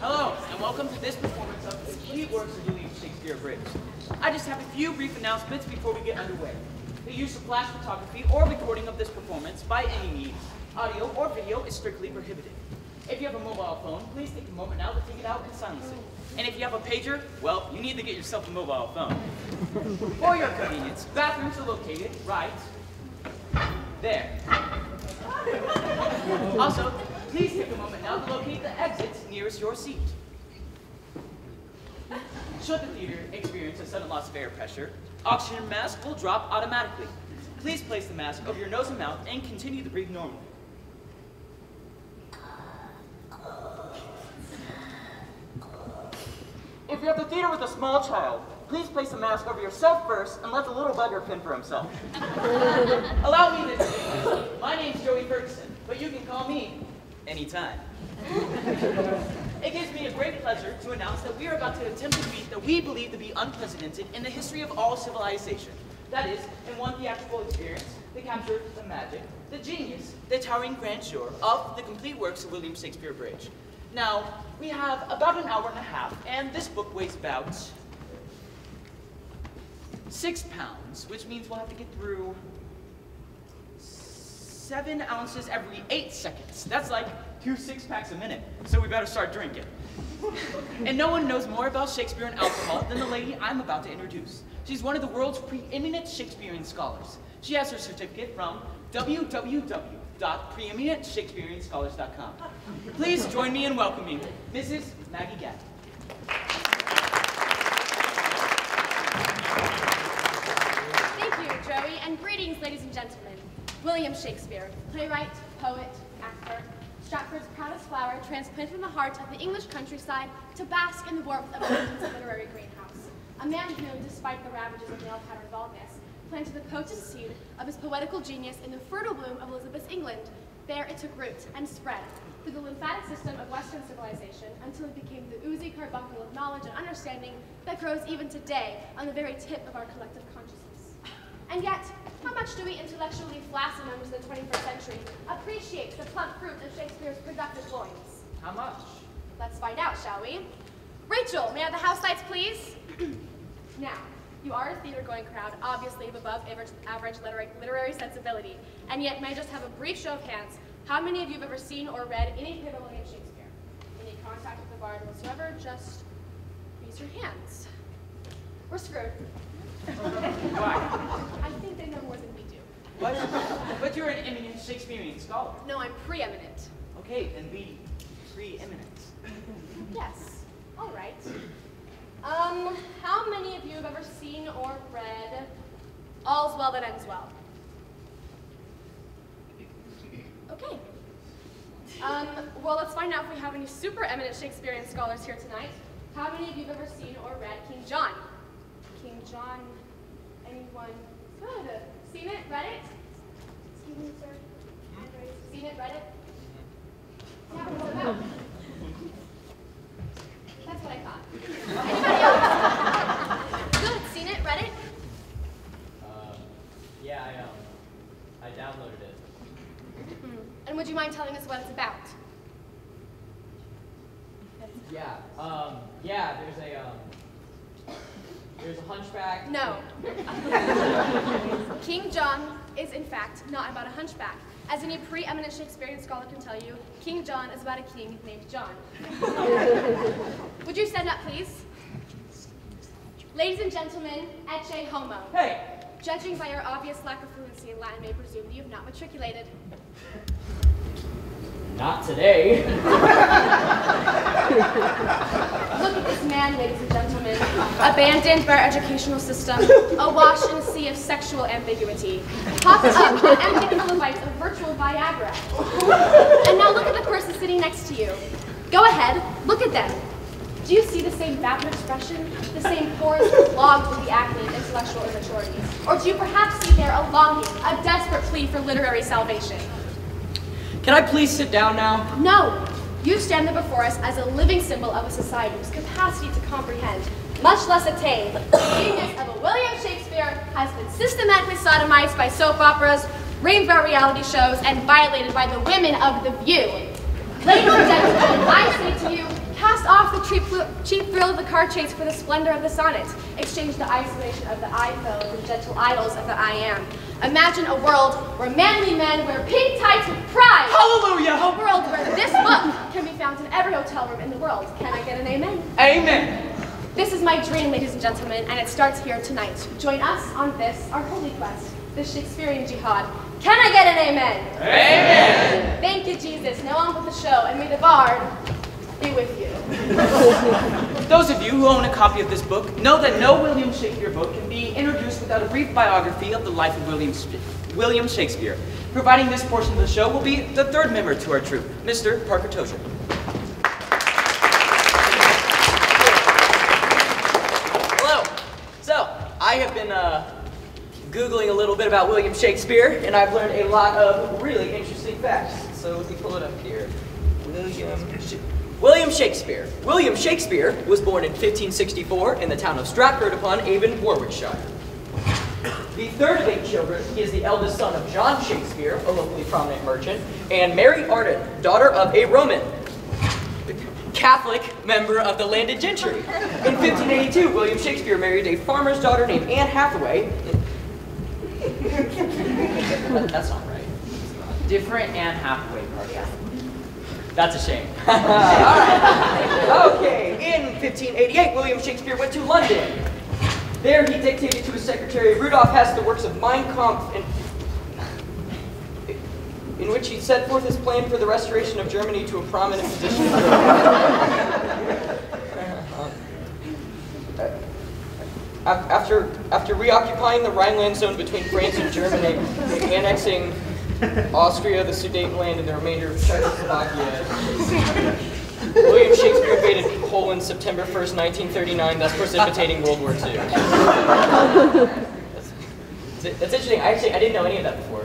Hello, and welcome to this performance of the key works of William Shakespeare Abridged. I just have a few brief announcements before we get underway. The use of flash photography or recording of this performance by any means, audio or video, is strictly prohibited. If you have a mobile phone, please take a moment now to take it out and silence it. And if you have a pager, well, you need to get yourself a mobile phone. For your convenience, bathrooms are located right there. Also, please take a moment now to locate the exits nearest your seat. Should the theater experience a sudden loss of air pressure, oxygen mask will drop automatically. Please place the mask over your nose and mouth and continue to breathe normally. If you're at the theater with a small child, please place a mask over yourself first and let the little bugger fend for himself. Allow me to introduce you. My name's Joey Ferguson, but you can call me anytime. It gives me a great pleasure to announce that we are about to attempt a feat that we believe to be unprecedented in the history of all civilization. That is, in one theatrical experience, to capture the magic, the genius, the towering grandeur of the complete works of William Shakespeare Abridged. Now, we have about an hour and a half, and this book weighs about 6 pounds, which means we'll have to get through 7 ounces every 8 seconds. That's like 2 six-packs a minute, so we better start drinking. And no one knows more about Shakespeare and alcohol than the lady I'm about to introduce. She's one of the world's preeminent Shakespearean scholars. She has her certificate from www.preeminentshakespeareanscholars.com. Please join me in welcoming Mrs. Maggie Gatt. Thank you, Joey, and greetings, ladies and gentlemen. William Shakespeare, playwright, poet, actor, Stratford's proudest flower, transplanted from the heart of the English countryside to bask in the warmth of London's literary greenhouse. A man who, despite the ravages of nail-patterned baldness, planted the potent seed of his poetical genius in the fertile bloom of Elizabeth's England. There it took root and spread through the lymphatic system of Western civilization until it became the oozy carbuncle of knowledge and understanding that grows even today on the very tip of our collective consciousness. And yet, how much do we intellectually flaccid members of the 21st century appreciate the plump fruit of Shakespeare's productive loins? How much? Let's find out, shall we? Rachel, may I have the house lights, please? Now, you are a theater-going crowd, obviously of above average literary sensibility, and yet may I just have a brief show of hands. How many of you have ever seen or read any play by William Shakespeare? Any contact with the bard whatsoever? Just raise your hands. We're screwed. Why? I think they know more than we do. But you're an eminent Shakespearean scholar. No, I'm preeminent. Okay, then be preeminent. Yes. All right. How many of you have ever seen or read All's Well That Ends Well? Okay. Well, let's find out if we have any super eminent Shakespearean scholars here tonight. How many of you have ever seen or read King John? King John, anyone? Good. Seen it? Read it? Excuse me, sir. Seen it? Read it? Yeah, what's it about? That's what I thought. Anybody else? Good. Seen it? Read it? Yeah, I downloaded it. And would you mind telling us what it's about? Yeah, there's a hunchback. No. King John is, in fact, not about a hunchback. As any preeminent Shakespearean scholar can tell you, King John is about a king named John. Would you stand up, please? Ladies and gentlemen, ecce homo. Hey! Judging by your obvious lack of fluency in Latin, may presume that you have not matriculated. Not today. Look at this man, ladies and gentlemen, abandoned by our educational system, awash in a sea of sexual ambiguity, popped up with empty kilobytes of virtual Viagra. And now look at the person sitting next to you. Go ahead, look at them. Do you see the same vapid expression, the same pores clogged with the acne of intellectual immaturity? Or do you perhaps see there a longing, a desperate plea for literary salvation? Can I please sit down now? No. You stand there before us as a living symbol of a society whose capacity to comprehend, much less attain, the genius of a William Shakespeare has been systematically sodomized by soap operas, rainbow reality shows, and violated by the women of The View. Ladies and gentlemen, I say to you, cast off the cheap thrill of the car chase for the splendor of the sonnet. Exchange the isolation of the I for the gentle idols of the I am. Imagine a world where manly men wear pink tights with pride. Hallelujah! A world where this book can be found in every hotel room in the world. Can I get an amen? Amen! This is my dream, ladies and gentlemen, and it starts here tonight. Join us on this, our holy quest, the Shakespearean jihad. Can I get an amen? Amen! Thank you, Jesus. Now on with the show, and may the bard be with you. Those of you who own a copy of this book know that no William Shakespeare book can be introduced without a brief biography of the life of William Shakespeare. Providing this portion of the show will be the third member to our troupe, Mr. Parker Tozier. Hello. So, I have been Googling a little bit about William Shakespeare, and I've learned a lot of really interesting facts. So let me pull it up here. William Shakespeare. William Shakespeare was born in 1564 in the town of Stratford-upon-Avon, Warwickshire. The third of 8 children, he is the eldest son of John Shakespeare, a locally prominent merchant, and Mary Arden, daughter of a Roman Catholic member of the landed gentry. In 1582, William Shakespeare married a farmer's daughter named Anne Hathaway. That's not right. Different Anne Hathaway Parker. That's a shame. All right. Okay. In 1588, William Shakespeare went to London. There, he dictated to his secretary Rudolf Hess the works of Mein Kampf, in which he set forth his plan for the restoration of Germany to a prominent position. After reoccupying the Rhineland zone between France and Germany, annexing Austria, the Sudetenland, and the remainder of Czechoslovakia, William Shakespeare invaded Poland September 1st, 1939, thus precipitating World War II. That's interesting. I didn't know any of that before.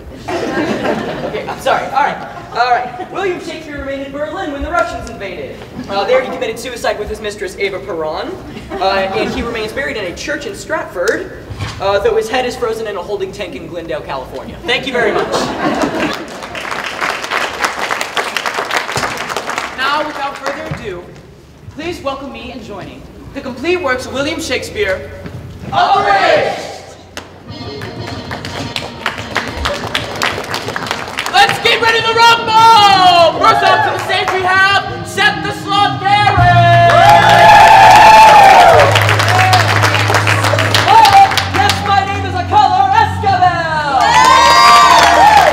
Okay, I'm sorry. All right. William Shakespeare remained in Berlin when the Russians invaded. There he committed suicide with his mistress, Eva Perron, and he remains buried in a church in Stratford, though his head is frozen in a holding tank in Glendale, California. Thank you very much. Now, without further ado, please welcome me in joining the complete works of William Shakespeare, Abridged! Let's get ready to rumble! First off to the stage we have Set the Slot Garrett! Yes, my name is a color Escabel!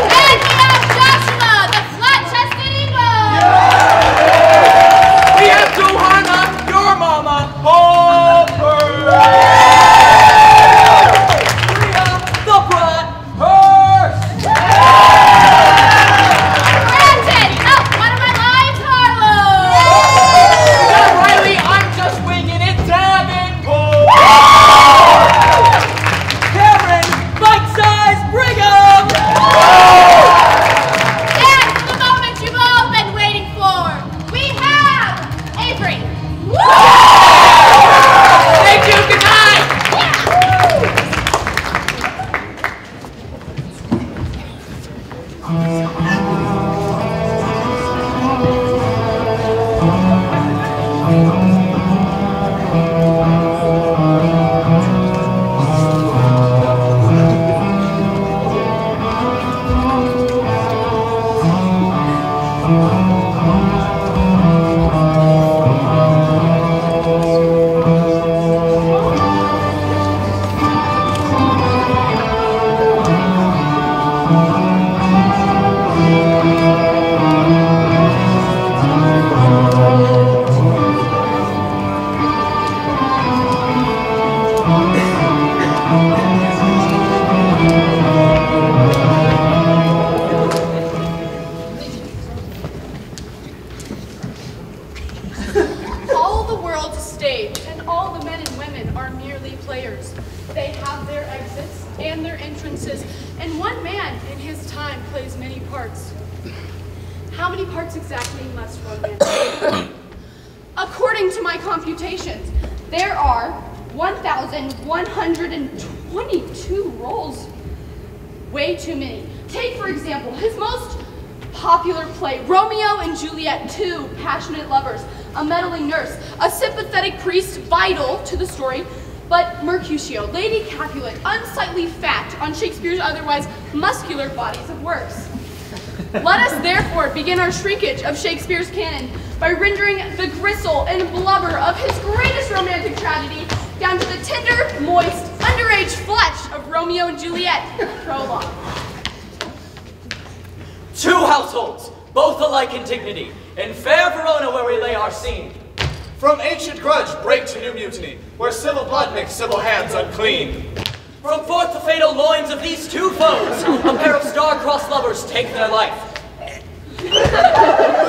And we have Joshua, the flat-chested Eagle! We have Johanna, your mama, Hopper! We have the Brat Hurst! Brandon, oh, one of my lives, Harlow! Not Riley, I'm just winging it, Davenport! Karen, bite-size Brigham! And for the moment you've all been waiting for, we have Avery! Thank you, good night! All the world's a stage, and all the men and women are merely players. They have their exits and their entrances, and one man in his time plays many parts. How many parts exactly must one man play? According to my computations, there are 1,122 roles. Way too many. Take, for example, his most popular play, Romeo and Juliet, two passionate lovers, a meddling nurse, a sympathetic priest vital to the story, but Mercutio, Lady Capulet, unsightly fat on Shakespeare's otherwise muscular bodies of works. Let us therefore begin our shrinkage of Shakespeare's canon by rendering the gristle and blubber of his greatest romantic tragedy down to the tender, moist, underage flesh of Romeo and Juliet. Prologue. Two households, both alike in dignity, in fair Verona where we lay our scene. From ancient grudge break to new mutiny, where civil blood makes civil hands unclean. From forth the fatal loins of these two foes, a pair of star-crossed lovers take their life. Whose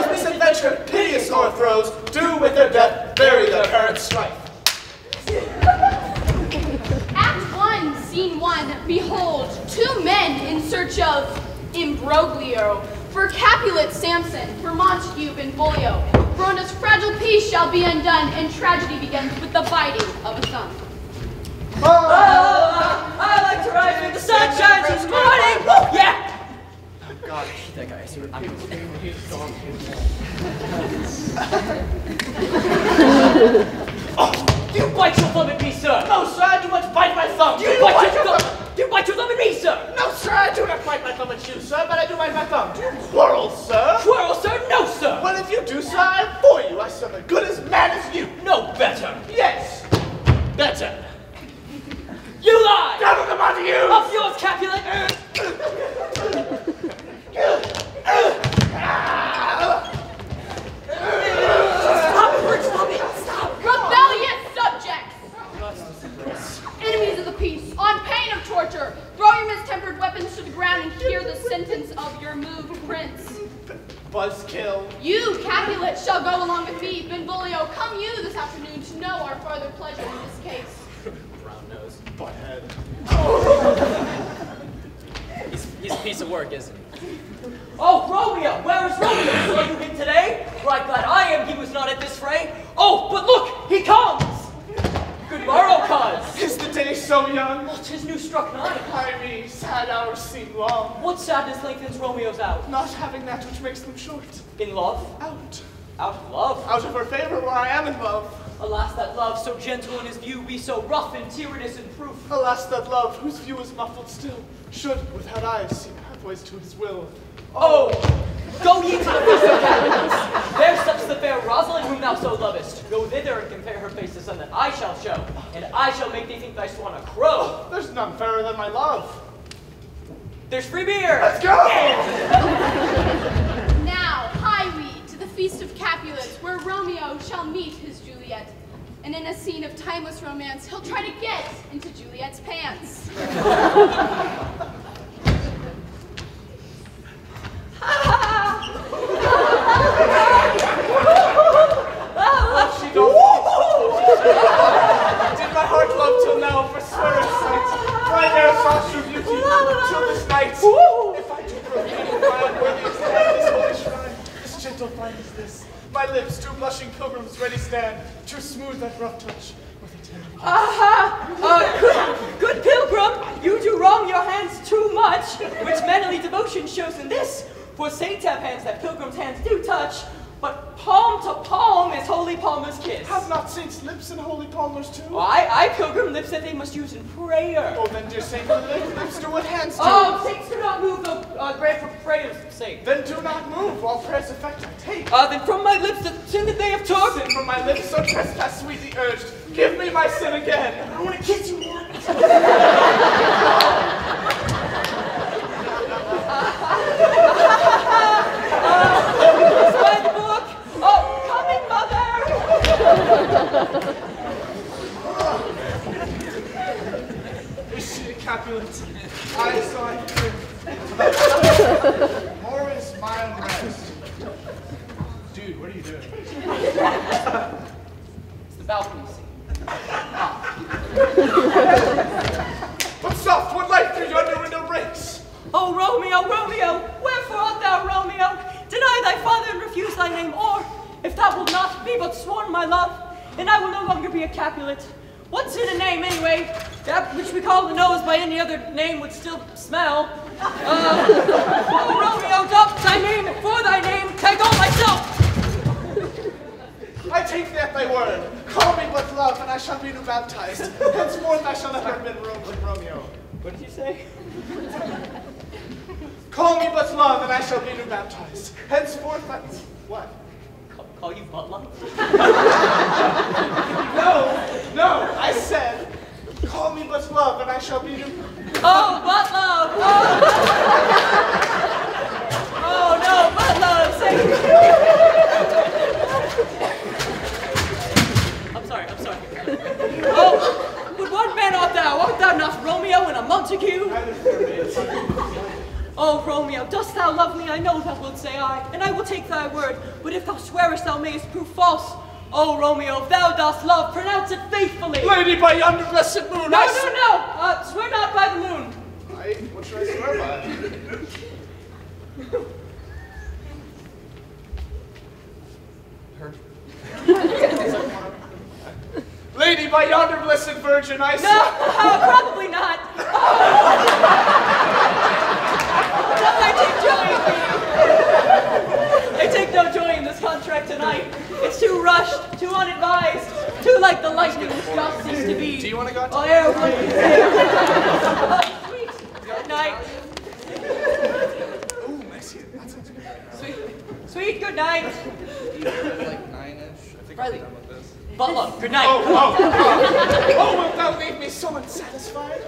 misadventure piteous o'erthrows do with their death bury their current strife. Act 1, Scene 1, behold, two men in search of imbroglio. For Capulet, Samson, for Montague, Benvolio. Verona's fragile peace shall be undone, and tragedy begins with the biting of a thumb. I like to rise when the sun shines this morning. Oh, yeah. Oh God, That guy, I see what I'm You bite your thumb at me, sir. no, sir, I do not bite my thumb. You bite your thumb at me, sir. No, sir, I do not bite my thumb at you, sir, but I do bite my thumb. Do you quarrel, sir? Quarrel, sir? No, sir. Well, if you do, sir, I for you. I serve as good as man as you. No better. Yes, better. You lie. Down with the Montague. Off yours, Capulet. Stop it, stop it. Stop. Rebellious subjects! Enemies of the peace, on pain of torture, throw your mistempered weapons to the ground and hear the sentence of your moved prince. Buzzkill. You, Capulet, shall go along with me. Benvolio, come you this afternoon to know our farther pleasure in this case. Brown nose. Butthead. He's a piece of work, isn't he? Oh, Romeo! Where is Romeo? Saw you him today? Right glad I am he was not at this fray. Oh, but look! He comes! Good morrow, cuz! Is the day so young? Oh, 'tis new struck night. I me, sad hours seem long. What sadness lengthens Romeo's out? Not having that which makes them short. In love? Out. Out of love? Out of her favor where I am in love. Alas, that love, so gentle in his view, be so rough and tyrannous in proof. Alas, that love, whose view is muffled still, should, without eyes, see pathways to his will. Oh! Go ye to the feast of Capulet. There steps the fair Rosalind whom thou so lovest. Go thither and compare her face to some that I shall show, and I shall make thee think thy swan a crow. There's none fairer than my love. There's free beer! Let's go! Now, hie we to the feast of Capulets, where Romeo shall meet his Juliet. And in a scene of timeless romance, he'll try to get into Juliet's pants. She goes. Did my heart love till now, forswear its sight? For I ne'er saw true beauty till this night. If I do proclaim my unworthiest hand this holy shrine, this gentle find is this. My lips, two blushing pilgrims, ready stand to smooth that rough touch with a tender kiss. Good pilgrim, you do wrong your hands too much, which manly devotion shows in this. For saints have hands that pilgrims' hands do touch, but palm to palm is holy palmer's kiss. Have not saints lips and holy palmers too? Oh, I pilgrim lips that they must use in prayer. Oh, then, dear saint, lips do what hands do. Oh, saints do not move the bread for prayer's sake. Then do not move while prayer's effect I take. Then from my lips the sin that they have took. Sin from my lips so trespass sweetly urged. Give me my sin again. I want to kiss you once. By the book. Oh, coming, mother. Is she a Capulet? I saw it here. More is my unrest. Dude, what are you doing? It's the balcony scene. What soft, what light through yonder window breaks? Oh, Romeo, Romeo, wherefore art thou, Romeo? Deny thy father and refuse thy name, or, if thou wilt not be but sworn my love, then I will no longer be a Capulet. What's in a name, anyway? That which we call the nose by any other name would still smell. Oh, Romeo, doff thy name at thy word. Call me but love, and I shall be new baptized. Henceforth I shall never have been Romeo. What did you say? Call me but love, and I shall be new baptized. Henceforth I... What? Call you butt love? No, I said, call me but love, and I shall be new... Oh, butt love! Oh no, butt love! Save me! I'm sorry. Oh, but what man art thou? Art thou not Romeo and a Montague? Oh, Romeo, dost thou love me? I know thou wilt say aye, and I will take thy word. But if thou swearest, thou mayest prove false. Oh, Romeo, if thou dost love, pronounce it faithfully. Lady, by yonder blessed moon, No. Swear not by the moon. What should I swear by? Lady, by yonder blessed virgin, I say... No, probably not. No, I take no joy in this contract tonight. It's too rushed, too unadvised, too like the lightning which just seems to be. Do you want to go out to... Oh, yeah, sweet. Good night. Ooh, I see it. That sounds good. Sweet, good night. Like 9-ish? I think I'm done with this. Butler, good night. Oh, wilt thou leave me so unsatisfied?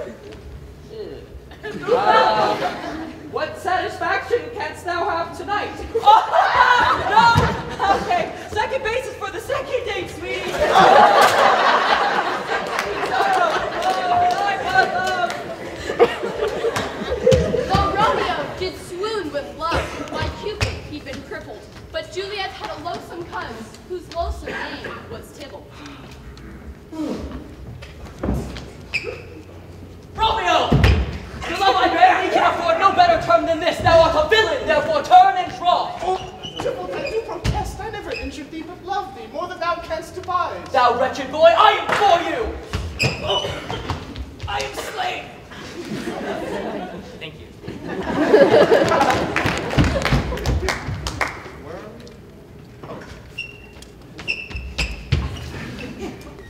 What satisfaction canst thou have tonight? Oh, no! Okay, second basis for the second date, sweetie. Though Romeo did swoon with love, by Cupid he'd been crippled, but Juliet had a loathsome cuz, whose loathsome name was Tybalt. Romeo! The love I bear, he can afford no better term than this. Thou art a villain, therefore turn and draw. Oh, Tybalt, I do protest. I never injured thee, but loved thee more than thou canst devise. Thou wretched boy, I am for you. Oh, I am slain. Thank you.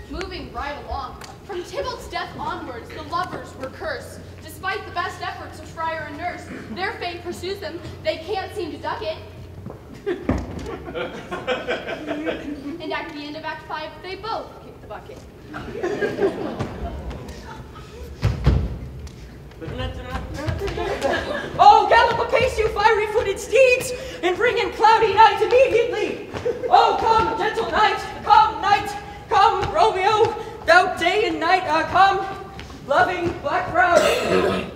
Moving right along, from Tybalt's death onwards, the lovers were cursed. Despite the best efforts of friar and nurse, their fate pursues them. They can't seem to duck it. And at the end of Act 5, they both kick the bucket. Oh, gallop apace, you fiery-footed steeds, and bring in cloudy night immediately. Oh, come, gentle night, come, Romeo, thou day and night, come, loving black-browed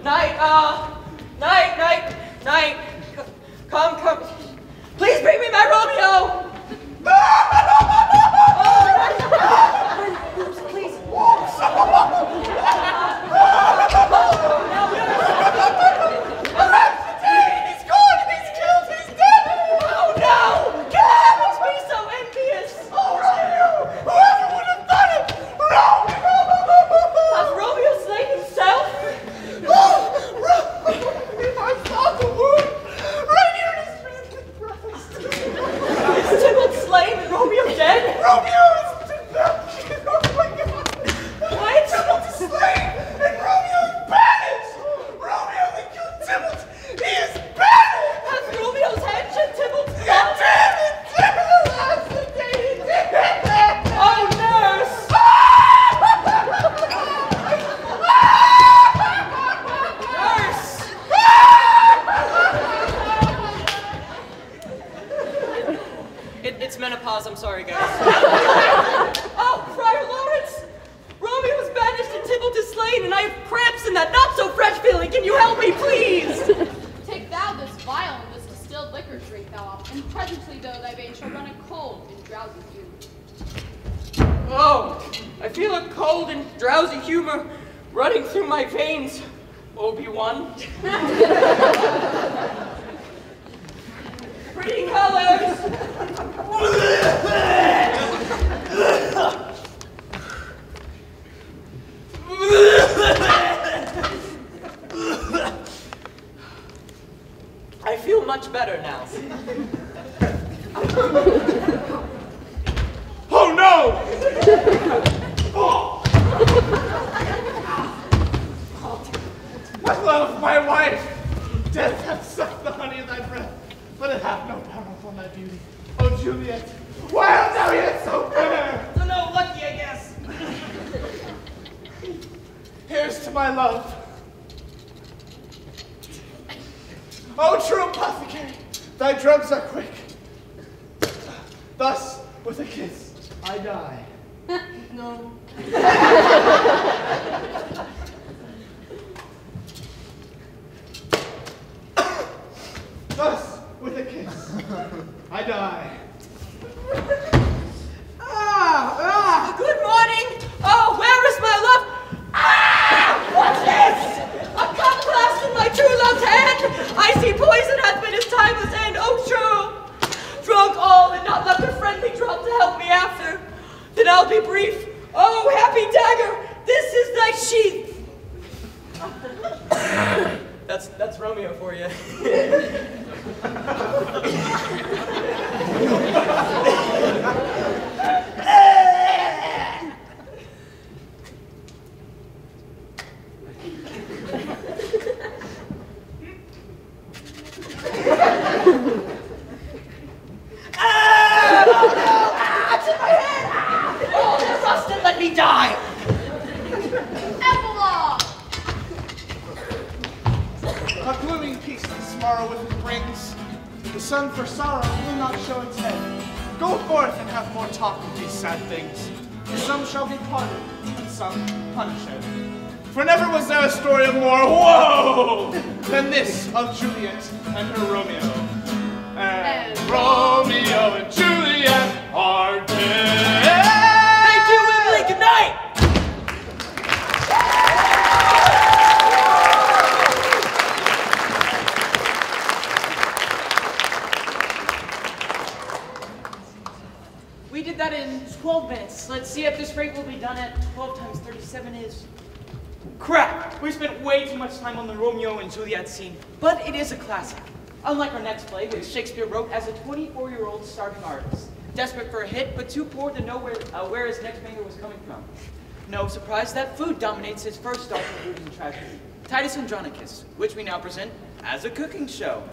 night, night, come, please bring me my Romeo. Please. He's gone! He's killed! He's dead! Oh no! God, makes me so envious! Oh, Romeo! Whoever would have done it? Romeo! Has Romeo slain himself? Oh, if I saw the wound right here in his breast. Is Tybalt slain and Romeo dead? Romeo is dead! Oh my God! What? Tybalt is slain and Romeo is banished! Romeo that killed Tybalt! He is banished! Has Romeo's head shed Tybalt's He blood? did it! That's the day he did it! Oh, nurse! It's menopause, I'm sorry, guys. Oh, Friar Lawrence! Romeo's banished and Tybalt is slain, and I have cramps in that not-so-fresh feeling. Can you help me, please? Take thou this vial and this distilled liquor, drink thou up, and presently though thy veins shall run a cold and drowsy fume. Oh, I feel a cold and drowsy humor running through my veins, Obi-Wan. Pretty colors! I feel much better now. Oh no! My love, my wife, death hath sucked the honey of thy breath, but it hath no power upon thy beauty. Oh, Juliet, why art thou yet so fair? So no, lucky, I guess. Here's to my love. Oh, true apothecary, thy drugs are quick. Thus, with a kiss, I die. No. Thus, with a kiss, I die. Good morning. Oh, where is my love? What's this? A cup clasped in my true love's hand. I see poison hath been his timeless end. Oh, true. Drunk all and not left a friendly drop to help me after. Then I'll be brief. Oh, happy dagger, this is thy sheath. That's Romeo for you. Let me die! Epilogue! A gloomy peace this morrow with it brings. The sun for sorrow will not show its head. Go forth and have more talk of these sad things. Some shall be pardoned, and some punished. For never was there a story of more woe than this of Juliet and her Romeo. And Romeo and Juliet are dead. Good night! We did that in 12 minutes. Let's see if this rate will be done at 12 times 37 is... Crap! We spent way too much time on the Romeo and Juliet scene, but it is a classic. Unlike our next play, which Shakespeare wrote as a 24-year-old starving artist. Desperate for a hit, but too poor to know where his next banger was coming from. No surprise that food dominates his first dark and brooding tragedy, Titus Andronicus, which we now present as a cooking show.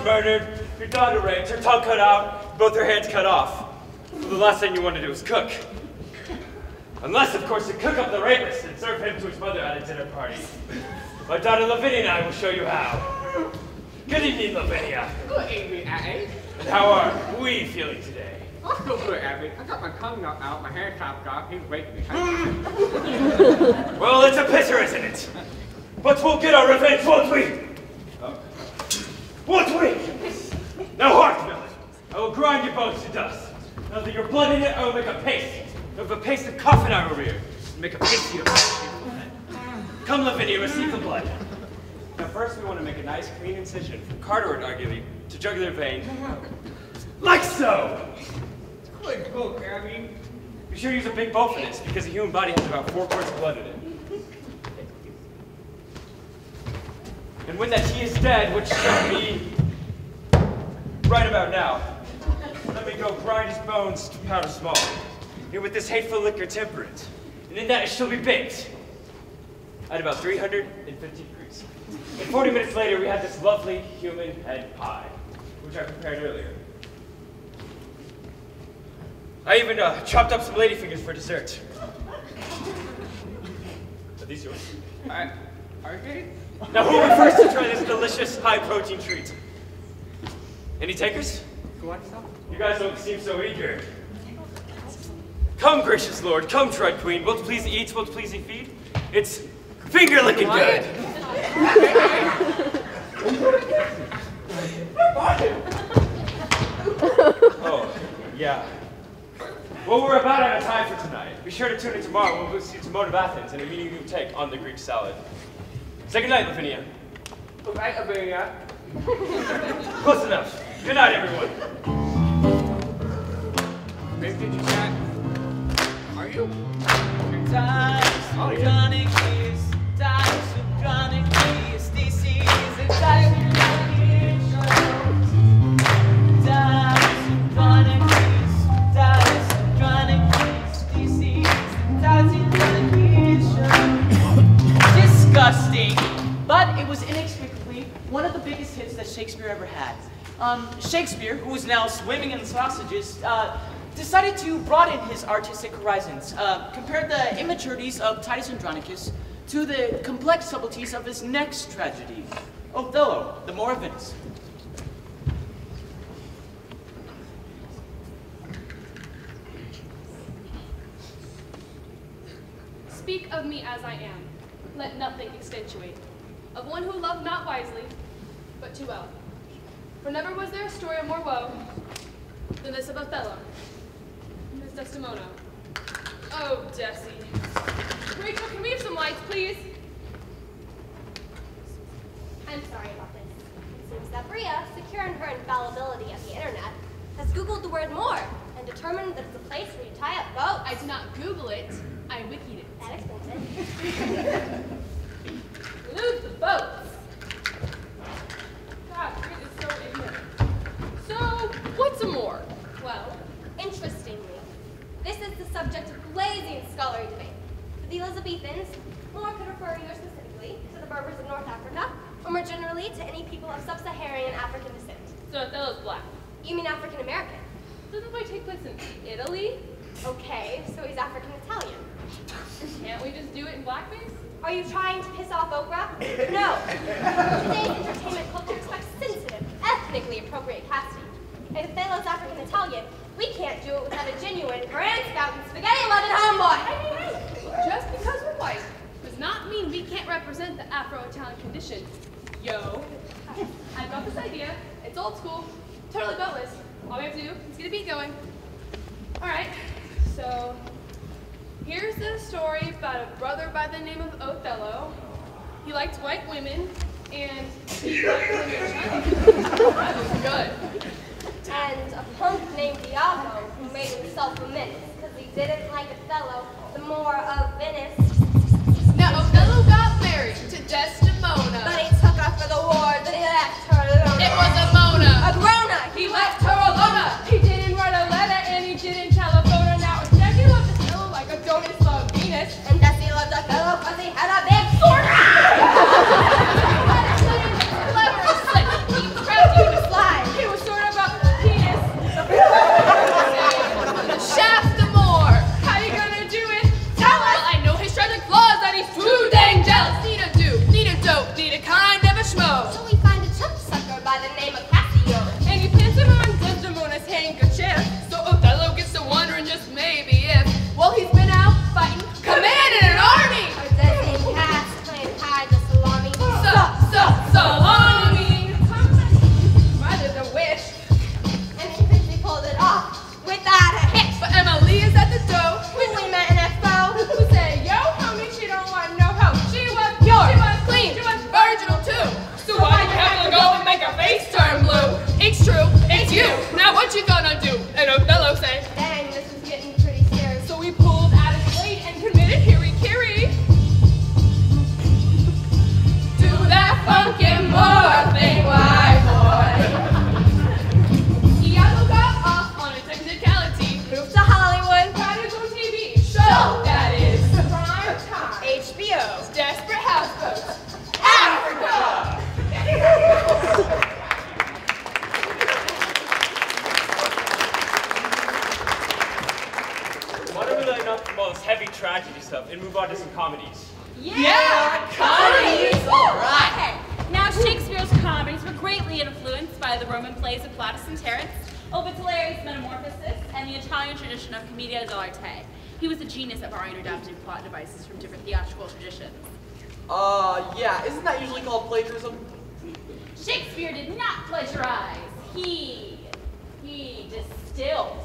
Murdered, your daughter raped, her tongue cut out, both her hands cut off. Well, the last thing you want to do is cook. Unless, of course, you cook up the rapist and serve him to his mother at a dinner party. My daughter Lavinia and I will show you how. Good evening, Lavinia. Good evening, Abby. And how are we feeling today? I feel good, Abby. I got my tongue knocked out, my hair chopped off, he raped me. Well, it's a pisser, isn't it? But we'll get our revenge, won't we? Won't we? Now hark, villain. I will grind your bones to dust. Now that your blood in it, I will make a paste. Of a paste of coffin I will rear. Make a pasty of my Come, Lavinia, receive the blood. Now first we want to make a nice clean incision from carotid artery to jugular vein. Like so! Good book, Abby. Be sure to use a big bowl for this, because the human body has about 4 quarts of blood in it. And when that he is dead, which should be right about now, let me go grind his bones to powder small. Here with this hateful liquor temper it. And in that it shall be baked at about 350 degrees. And 40 minutes later, we had this lovely human head pie, which I prepared earlier. I even chopped up some ladyfingers for dessert. Are these yours? Are they? Now who will be first to try this delicious high-protein treat? Any takers? Go on, stop. You guys don't seem so eager. Come, gracious lord, come, Tread Queen. Wilt please eat, wilt please feed? It's finger-licking good. Oh, yeah. Well, we're about out of time for tonight. Be sure to tune in tomorrow when we'll see Timon of Athens and a meeting you take on the Greek salad. Say goodnight, Lavinia. Good night, Amelia. Close enough. Good night, everyone. Maybe did you chat? Are you? Disgusting, but it was inexplicably one of the biggest hits that Shakespeare ever had. Shakespeare, who was now swimming in sausages, decided to broaden his artistic horizons, compared the immaturities of Titus Andronicus to the complex subtleties of his next tragedy, Othello, the Moor of Venice. Speak of me as I am. Let nothing extenuate. Of one who loved not wisely, but too well. For never was there a story of more woe than this of Othello and his Desdemona. Oh, Desi. Rachel, can we have some lights, please? I'm sorry about this. It seems that Bria, secure in her infallibility of the internet, has Googled the word more and determined that it's a place where you tie up boats. I did not Google it. I wikied it. That explains it. Lose the boats. God, Bria is so ignorant. So, what's a Moor? Well, interestingly, this is the subject of blazing scholarly debate. For the Elizabethans, Moor could refer either specifically to the Berbers of North Africa, or more generally to any people of sub-Saharan African descent. So Othello's black. You mean African American? Doesn't it take place in Italy? Okay, so he's African Italian. Can't we just do it in blackface? Are you trying to piss off Oprah? No. Today's entertainment culture expects sensitive, ethnically appropriate casting. If Othello's African Italian, we can't do it without a genuine, grand spouting, spaghetti-loving homeboy. Just because we're white does not mean we can't represent the Afro-Italian condition. Yo, I've got this idea. It's old school, totally beltless. All we have to do is get a beat going. All right, so here's the story about a brother by the name of Othello. He liked white women, and he liked women Chinese. That was good. And a punk named Iago who made himself a menace because he didn't like Othello, the Moor of Venice. Now, Othello got married to Desdemona. But he took her for the war, then he left her alone. It was a Mona. A Grona. He left her alone. He didn't write a letter and he didn't telephone her. Now, Desi loved Othello like Adonis loved Venus. And Desi loved Othello because he had a big sword. Clever and slick. He trapped you to slide. He was sort of a penis. Shaft the Moor. How you gonna do it? Tell us. Well, I know his tragic flaws that he's too dang jealous. Need a do, need a dope, need a kind of a schmo. So we find a chump sucker by the name of Cassio. And he pins him on Desdemona's handkerchief. So Othello gets to wondering just maybe if, while he's been out fighting, commanding an army. Or does he pass playing hide the salami? Salami. Rather than wish. And he quickly pulled it off without a hitch. But Emily is at the door. When we met in a foe, Who said, yo, homie, she don't want no help. She was pure, she was clean, she was virginal too. So why you have to go and make her face turn blue? It's true, it's you. Now what you gonna do? And Othello said, dang, this is getting pretty scary. so we pulled out his blade and committed hiri-kiri. Do that funky Moor thing, why, boy? Iago got off on a technicality. Move to Hollywood. Prodigal TV show that is prime time. HBO. Desperate houseboats. Africa. Why don't we let enough from all this heavy tragedy stuff and move on to some comedies? Yeah, comedies. Okay, now Shakespeare Shakespeare's comedies were greatly influenced by the Roman plays of Plautus and Terence, Obituary's Metamorphosis, and the Italian tradition of commedia dell'arte. He was a genius at borrowing and adapting plot devices from different theatrical traditions. Yeah, isn't that usually called plagiarism? Shakespeare did not plagiarize. He distilled.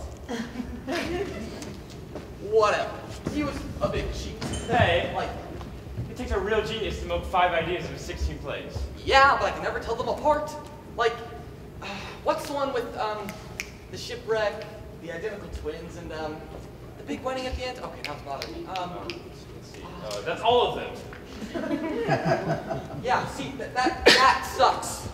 Whatever. He was a big cheat. Hey, Like, it takes a real genius to milk 5 ideas into 16 plays. yeah, but I can never tell them apart. Like, what's the one with, the shipwreck, the identical twins, and, the big wedding at the end? Okay, that's about it. Let's see. That's all of them. Yeah, see, that sucks.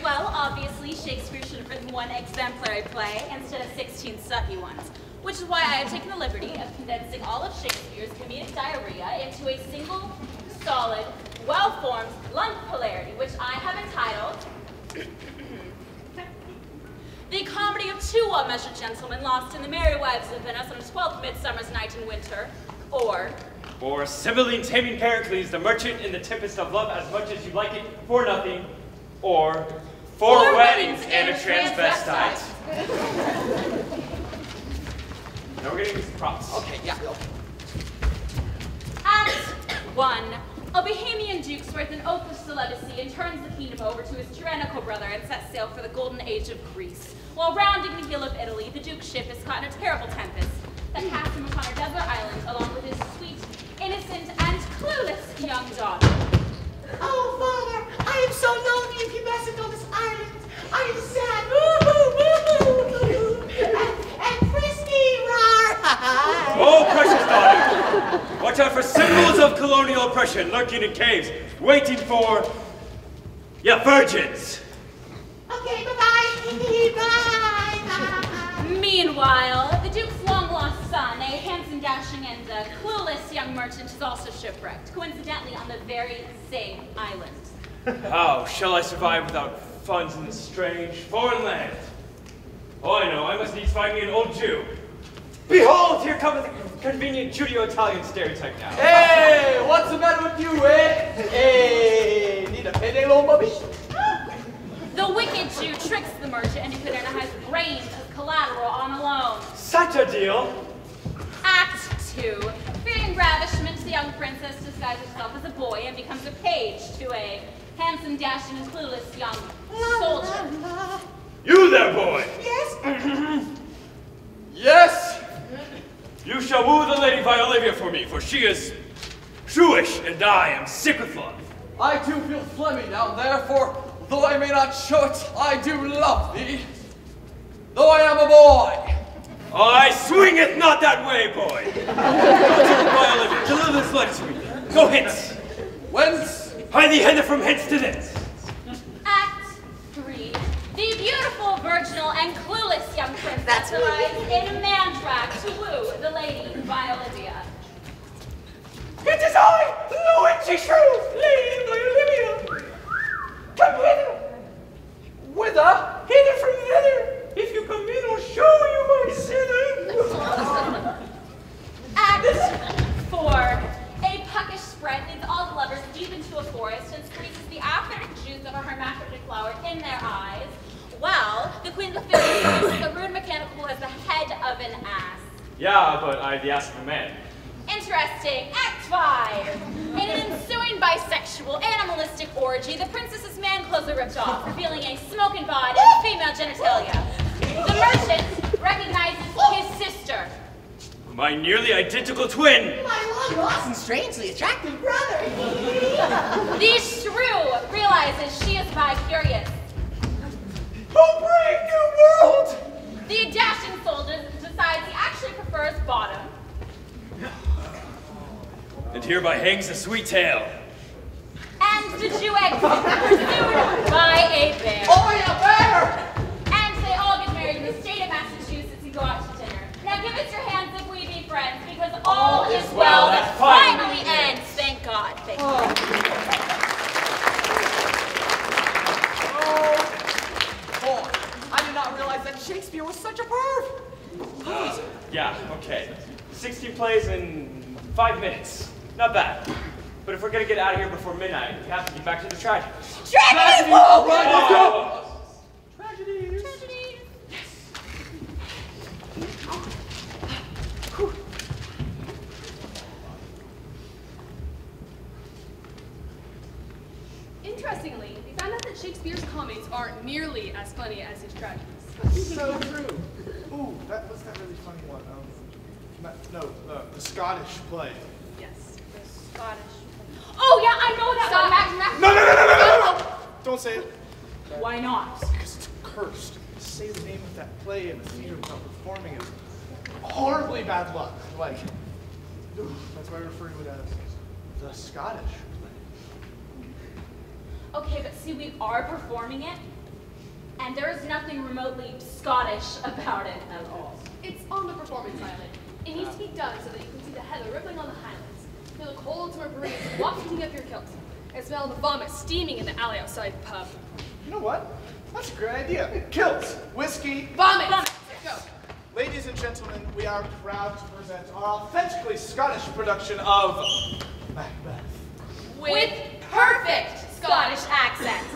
Well, obviously, Shakespeare should have written one exemplary play instead of 16 sucky ones, which is why I have taken the liberty of condensing all of Shakespeare's comedic diarrhea into a single, solid, well-formed lump polarity, which I have entitled The Comedy of Two Well-Measured Gentlemen Lost in the Merry Wives of Venice on a 12th Midsummer's Night in Winter, or Cymbeline taming Pericles, the merchant in the Tempest of Love, as much as you like it, for nothing, or Four Weddings and a Transvestite. Now we're getting these props. Okay, yeah. Act 1. A Bohemian duke swears an oath of celibacy and turns the kingdom over to his tyrannical brother and sets sail for the golden age of Greece. While rounding the heel of Italy, the duke's ship is caught in a terrible tempest that casts him upon a desert island along with his sweet, innocent, and clueless young daughter. Oh, Father, I am so lonely if you mustn't on this island. I am sad. And frisky, rawr. Oh, precious daughter! Watch out for symbols of colonial oppression lurking in caves, waiting for, virgins. Okay, bye-bye. Bye. Meanwhile, the duke's long-lost son, a handsome, dashing, and clueless young merchant, is also shipwrecked, coincidentally on the very same island. How shall I survive without funds in this strange foreign land? Oh, I know, I must needs find me an old Jew. Behold, here comes the convenient Judeo-Italian stereotype now. Hey, what's the matter with you, eh? Hey, need a payday loan, Bubby? The wicked Jew tricks the merchant into putting his brains as collateral on a loan. Such a deal. Act 2. Fearing ravishment, the young princess disguises herself as a boy and becomes a page to a handsome, dashing, and clueless young soldier. You there, boy. Yes? Yes. You shall woo the Lady Violivia for me, for she is shrewish, and I am sick with love. I too feel phlegmy down there, for though I may not show it, I do love thee. Though I am a boy. I swingeth not that way, boy. Violivia, deliver this letter to me. Go hence. Whence? Hie thee hither from hence to thence. Act 3. The beautiful, virginal, and clueless young princess That's me. arrives in man-trap to woo the Lady Violivia. It is I, Luigi Shrew, Lady Violivia. Come hither. Whither? Hither from thither. If you come in, I'll show you my sinner. Act 4. A puckish sprite leads all the lovers deep into a forest and squeezes the aphanic juice of a hermaphroditic flower in their eyes, while the Queen of the Fairies uses a rude mechanical as the head of an ass. Yeah, but I the ass of a man. Interesting. Act 5. In an ensuing bisexual, animalistic orgy, the princess's man clothes are ripped off, revealing a smoking bod and female genitalia. The merchant recognizes his sister. My nearly identical twin. My long-lost and strangely attractive brother. The shrew realizes she is bi-curious. Oh, brave new world! The dashing soldier decides he actually prefers bottom. And hereby hangs the sweet tale. And the Jew exits, pursued by a bear. Oh, yeah, bear! And they all get married in the state of Massachusetts and go out to dinner. Now give us your hands if we be friends, because all is well that finally ends. Thank God. Thank God. Oh, boy, I did not realize that Shakespeare was such a perv. Yeah, okay. 16 plays in 5 minutes. Not bad. But if we're gonna get out of here before midnight, we have to get back to the tragedy. Tragedy! All right, let's go! Tragedies. Interestingly, we found out that Shakespeare's comedies aren't nearly as funny as his tragedies. So true. Ooh, what's that really funny one? The Scottish play. Yes, the Scottish. Oh yeah, I know that one. No! Don't say it. Why not? Because it's cursed. To say the name of that play in the theater without performing is horribly bad luck. Like, that's why I refer to it as the Scottish play. Okay, but see, we are performing it, and there is nothing remotely Scottish about it at all. It's on the performance island. It needs to be done so that you can see the heather rippling on the highlands, feel the cold summer breeze wafting up your kilts, and smell the vomit steaming in the alley outside the pub. You know what? That's a great idea. Kilts, whiskey, Vomit! Let's go. Ladies and gentlemen, we are proud to present our authentically Scottish production of Macbeth. With perfect Scottish accent.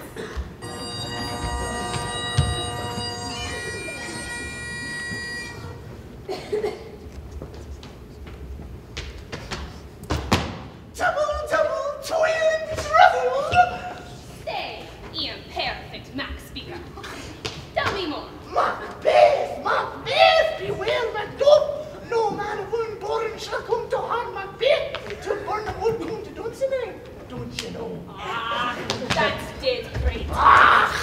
Double, twins, rebel. Say, imperfect Mac speaker. Tell me more. Macbeth, beware Macduff. No man of unborn shall come to harm Macbeth. To burn the wood come to Dunsinane. Don't you know? Ah, that's dead great.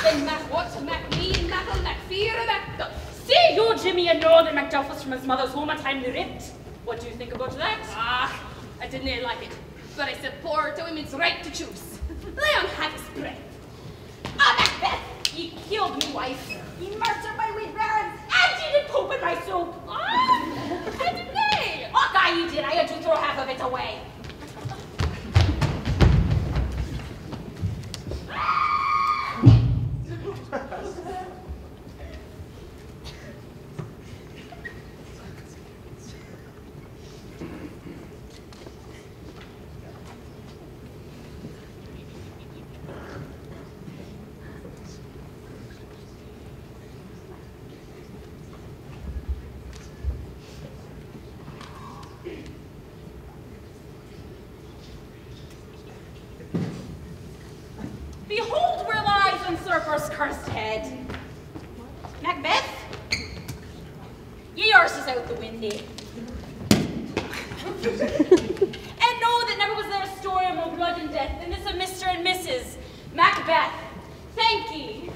Then Mac what, Mac me, Mac'll, Mac fear, Mac. Say you, Jimmy, and know that Macduff was from his mother's home a time they ripped. What do you think about that? Ah, I didn't like it, but I support a women's right to choose. Lay on half his breath. Ah, Macbeth, ye killed me wife. Ye murdered my wee barons, and ye did poop in my soup. Ah, I didn't they? oh, aye, you did. I had to throw half of it away. Behold where lies usurper's cursed head. Macbeth, ye yours is out the windy. And know that never was there a story of more blood and death than this of Mr. and Mrs. Macbeth. Thank ye.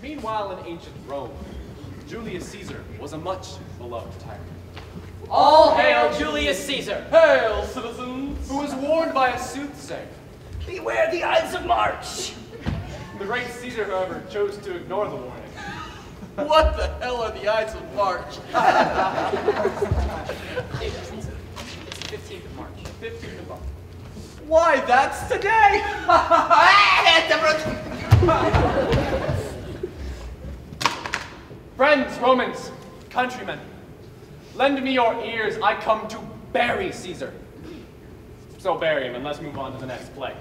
Meanwhile, in ancient Rome, Julius Caesar was a much beloved tyrant. All hail Julius Caesar! Hail, citizens! Who was warned by a soothsayer. Beware the Ides of March! The great Caesar, however, chose to ignore the warning. What the hell are the Ides of March? It's 15th of March. 15th of March. Why, that's today! Friends, Romans, countrymen, lend me your ears. I come to bury Caesar. So bury him, and let's move on to the next play.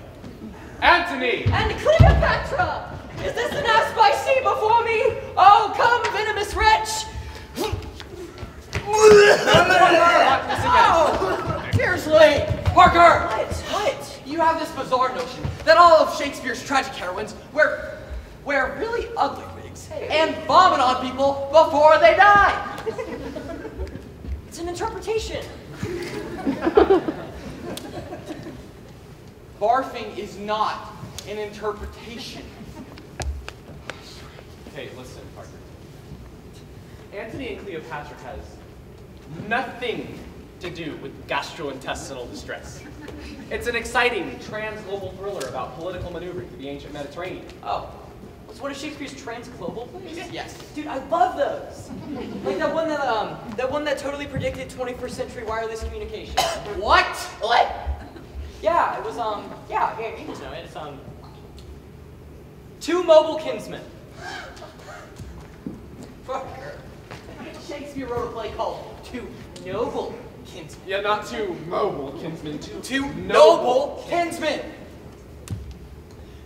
Antony! And Cleopatra! Is this an asp I see before me? Oh, come, venomous wretch! Oh, seriously! Parker! What? You have this bizarre notion that all of Shakespeare's tragic heroines wear really ugly wigs and vomit on people before they die. It's an interpretation. Barfing is not an interpretation. Hey, listen, Parker. Antony and Cleopatra has nothing to do with gastrointestinal distress. It's an exciting trans-global thriller about political maneuvering through the ancient Mediterranean. Oh, was one of Shakespeare's trans-global plays? Yes. Dude, I love those. Like that one that totally predicted 21st century wireless communication. What? What? Yeah, it was yeah, you just know it. It's Two Mobile Kinsmen. Fucker. Shakespeare wrote a play called Two Noble Kinsmen. Yeah, not two mobile kinsmen, Two noble kinsmen.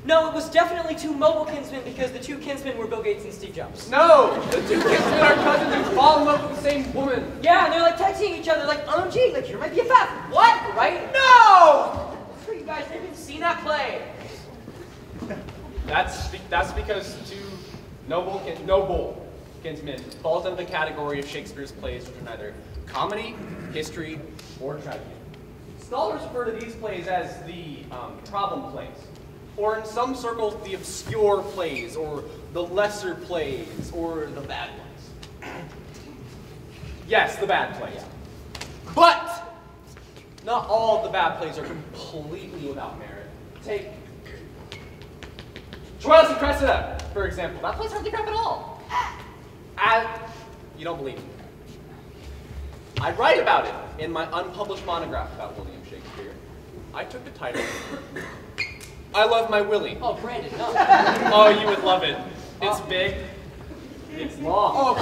No, it was definitely two mobile kinsmen because the two kinsmen were Bill Gates and Steve Jobs. No! The two kinsmen are cousins who fall in love with the same woman. Yeah, and they're like texting each other like, OMG, like you're my BFF. What? Right? No! That's right, you guys haven't seen that play. That's because two noble kinsmen falls under the category of Shakespeare's plays which are neither comedy, history, or tragedy. Scholars refer to these plays as the problem plays, or in some circles, the obscure plays, or the lesser plays, or the bad ones. Yes, the bad plays. But not all of the bad plays are completely without merit. Take Troilus and Cressida, for example. That play's hardly crap at all. You don't believe me. I write about it in my unpublished monograph about William Shakespeare. I took the title, I Love My Willie. Oh, Brandon, no. Oh, you would love it. It's big. It's long.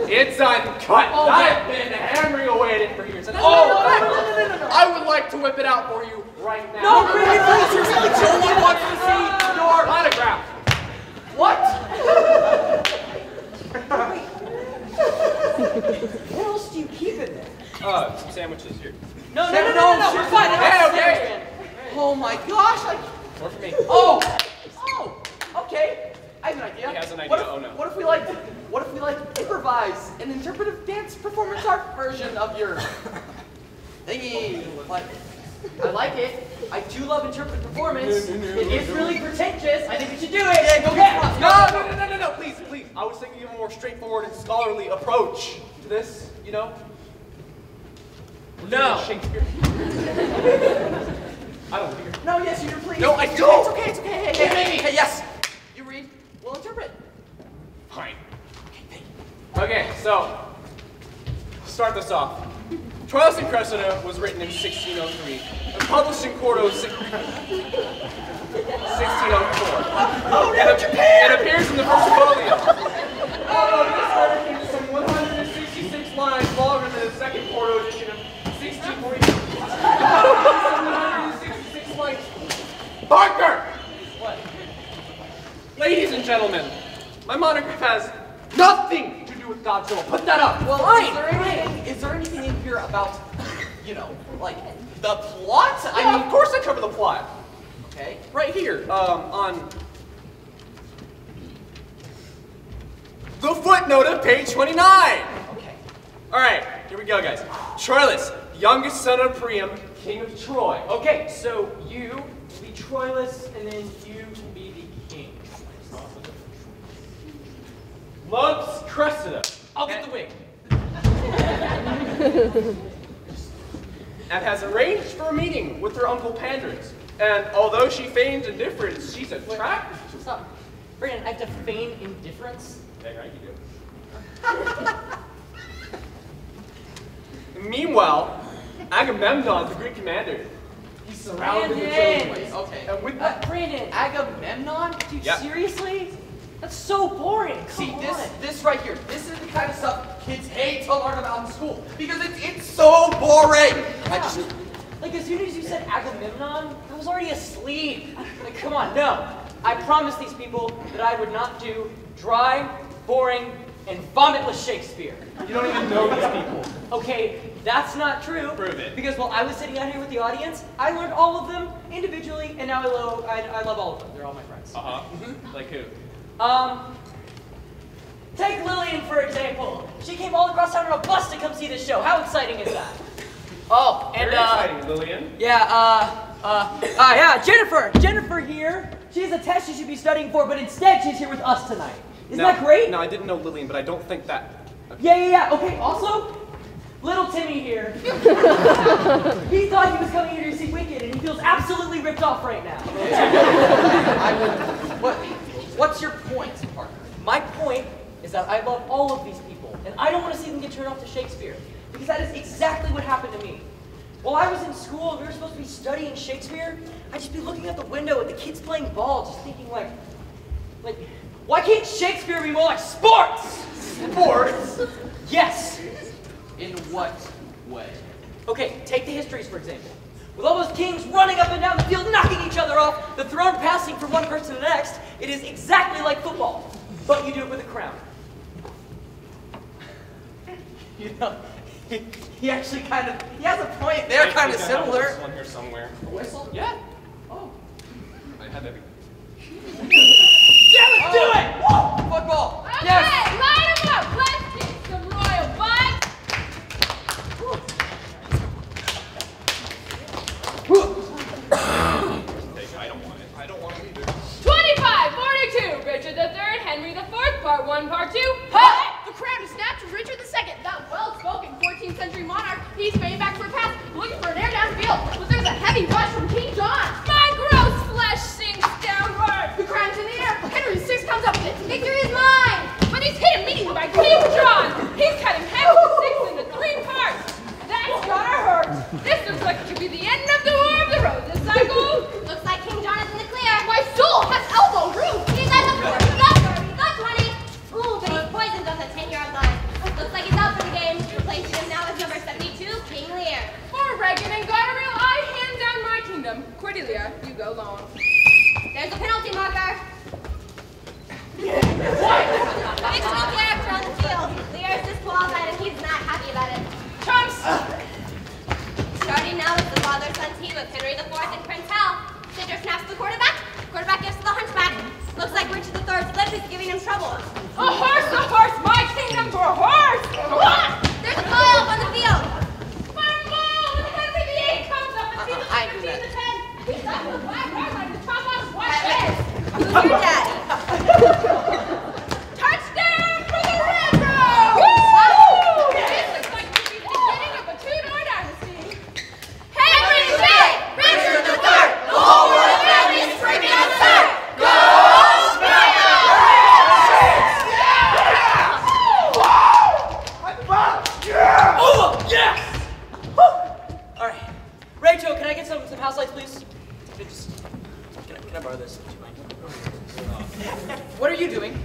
It's uncut. Oh, I've been hammering away at it for years. And No. I would like to whip it out for you right now. No, Brandon, please, you're really No one wants to see your monograph. What? What else do you keep in there? Some sandwiches here. No, we're fine. Okay. Oh my gosh! More for me. Oh, okay. I have an idea. He has an idea. What if, Oh no. What if we like improvise an interpretive dance performance art version of your thingy? Like, I like it. I do love interpretive performance. It is really pretentious. I think we should do it. Yeah, go get it. No, please. I was thinking of a more straightforward and scholarly approach to this, you know? No. Shakespeare. I don't hear. No, yes, you do, please. No, I don't. It's okay. Hey, yes. You read, we'll interpret. Fine. Okay, so, start this off. Troilus and Cressida was written in 1603 and published in Quarto 1604. Oh, no, Japan! It appears in the first folio. Although this work is some 166 lines longer than the second Quarto edition of 1642. 166 lines. Parker! What? Ladies and gentlemen, my monograph has nothing to do with Godzilla. Put that up. Well, is there anything in here about, you know, like the plot? I mean, of course I cover the plot. Okay. Right here, on the footnote of page 29. Okay. All right, here we go, guys. Troilus, youngest son of Priam, king of Troy. Okay, so you will be Troilus, and then you will be the king. Loves Cressida. I'll get the wig. And has arranged for a meeting with her uncle Pandrix. And although she feigns indifference, she's attracted to him. Stop. Brandon, I have to feign indifference? Dang right you do. Meanwhile, Agamemnon, the Greek commander, he's surrounded with chosen. Okay. And with Brandon. Agamemnon? Dude, Yeah. seriously? That's so boring. See, Come on. this right here, this is the kind of stuff kids hate to learn about in school because it's so boring. I just, Like, as soon as you said Agamemnon, I was already asleep. Like, come on, no. I promised these people that I would not do dry, boring, and vomitless Shakespeare. you don't even know these people. Okay, that's not true. Prove it. Because while I was sitting out here with the audience, I learned all of them individually, and now I love all of them. They're all my friends. Like who? Take Lillian, for example. She came all across town on a bus to come see this show. How exciting is that? Oh, and Very exciting, Lillian. yeah, Jennifer here. She has a test she should be studying for, but instead she's here with us tonight. Isn't that great? No, I didn't know Lillian, but I don't think that. Yeah. Okay, also, little Timmy here. He thought he was coming here to see Wicked, and he feels absolutely ripped off right now. what's your point, Parker? My point is that I love all of these people, and I don't want to see them get turned off to Shakespeare, because that is exactly what happened to me. While I was in school and we were supposed to be studying Shakespeare, I'd just be looking out the window at the kids playing ball, just thinking like, why can't Shakespeare be more like sports? Sports? Yes, what way? Okay, take the histories, for example. With all those kings running up and down the field, knocking each other off, the throne passing from one person to the next, it is exactly like football, but you do it with a crown. You know, he actually he has a point. They're kind of similar. This one here somewhere. A whistle? Yeah. Oh. I had that. Yeah, let's do it! Whoa! Football. Okay, Yes. line them up. Let's get some royal butts. I don't want it. I don't want it either. 2542, Richard III, Henry IV, Part 1, Part 2. The crown is snapped to Richard II, that well-spoken 14th century monarch. He's fading back for a pass, looking for an air downfield, but there's a heavy rush from King John. My gross flesh sinks downward. The crown's in the air. Henry VI comes up with it. Victory is mine. But he's hit immediately by King John. He's cutting Henry VI into 3 parts. That's gotta hurt. This looks like it could be the end of the War of the Roses cycle. Looks like King John is in the clear. My soul has elbow room. He's at the 4. Got 20. Ooh, but he's poisoned on the 10-yard line. Looks like he's out for the game. Replacing him now is number 72, King Lear. For Reagan and Goneril, I hand down my kingdom. Cordelia, you go long. There's a penalty marker. Fictional character on the field. Lear is disqualified and he's not happy about it. Chumps! Starting now is the father-son team of Henry IV and Prince Hal. Cinder snaps the quarterback. Quarterback gives to the hunchback. Looks like Richard III's lip is giving him trouble. A horse, my kingdom for a horse! What? There's a fly up on the field. Fumble! The Henry VIII comes up and sees the 15 to 10. He's up the black red like the top off white head. Who's your daddy? Touchdown for the Red Rose! This looks like to be the beginning of a Tudor dynasty. Henry VIII! Richard III! The whole royal family is screaming out, sir! Go Oh, yes! All right. Rachel, can I get some house lights, please? Can I borrow this? Would you mind? What are you doing?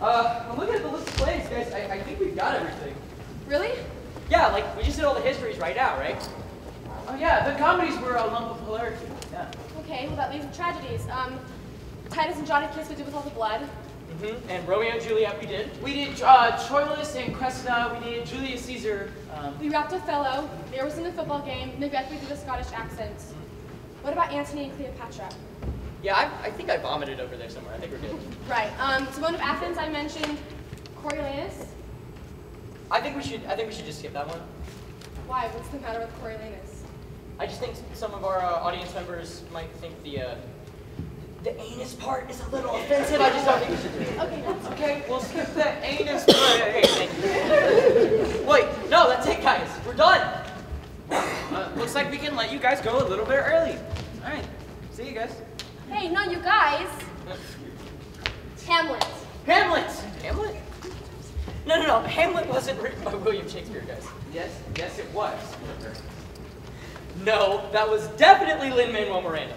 I'm looking at the list of plays, guys. I think we've got everything. Really? Yeah, like, we just did all the histories right now, right? Oh yeah, the comedies were a lump of hilarity. Yeah. Okay, well that leaves the tragedies. Titus and John had kissed, we did with all the blood. And Romeo and Juliet we did. We did Troilus and Cressida, we did Julius Caesar. We wrapped Othello, Lear was in the football game, Macbeth we did the Scottish accents. What about Antony and Cleopatra? Yeah, I think I vomited over there somewhere. I think we're good. Right, Simone of Athens I mentioned, Coriolanus. I think we should just skip that one. Why, what's the matter with Coriolanus? I just think some of our audience members might think the anus part is a little offensive. I just don't think we should do it. Okay, that's Okay, we'll skip the anus part. Wait, no, that's it, guys. We're done. Looks like we can let you guys go a little bit early. All right, see you guys. Hey, no, you guys. Hamlet. Hamlet. Hamlet? No. Hamlet wasn't written by William Shakespeare, guys. Yes, it was. No, that was definitely Lin-Manuel Miranda.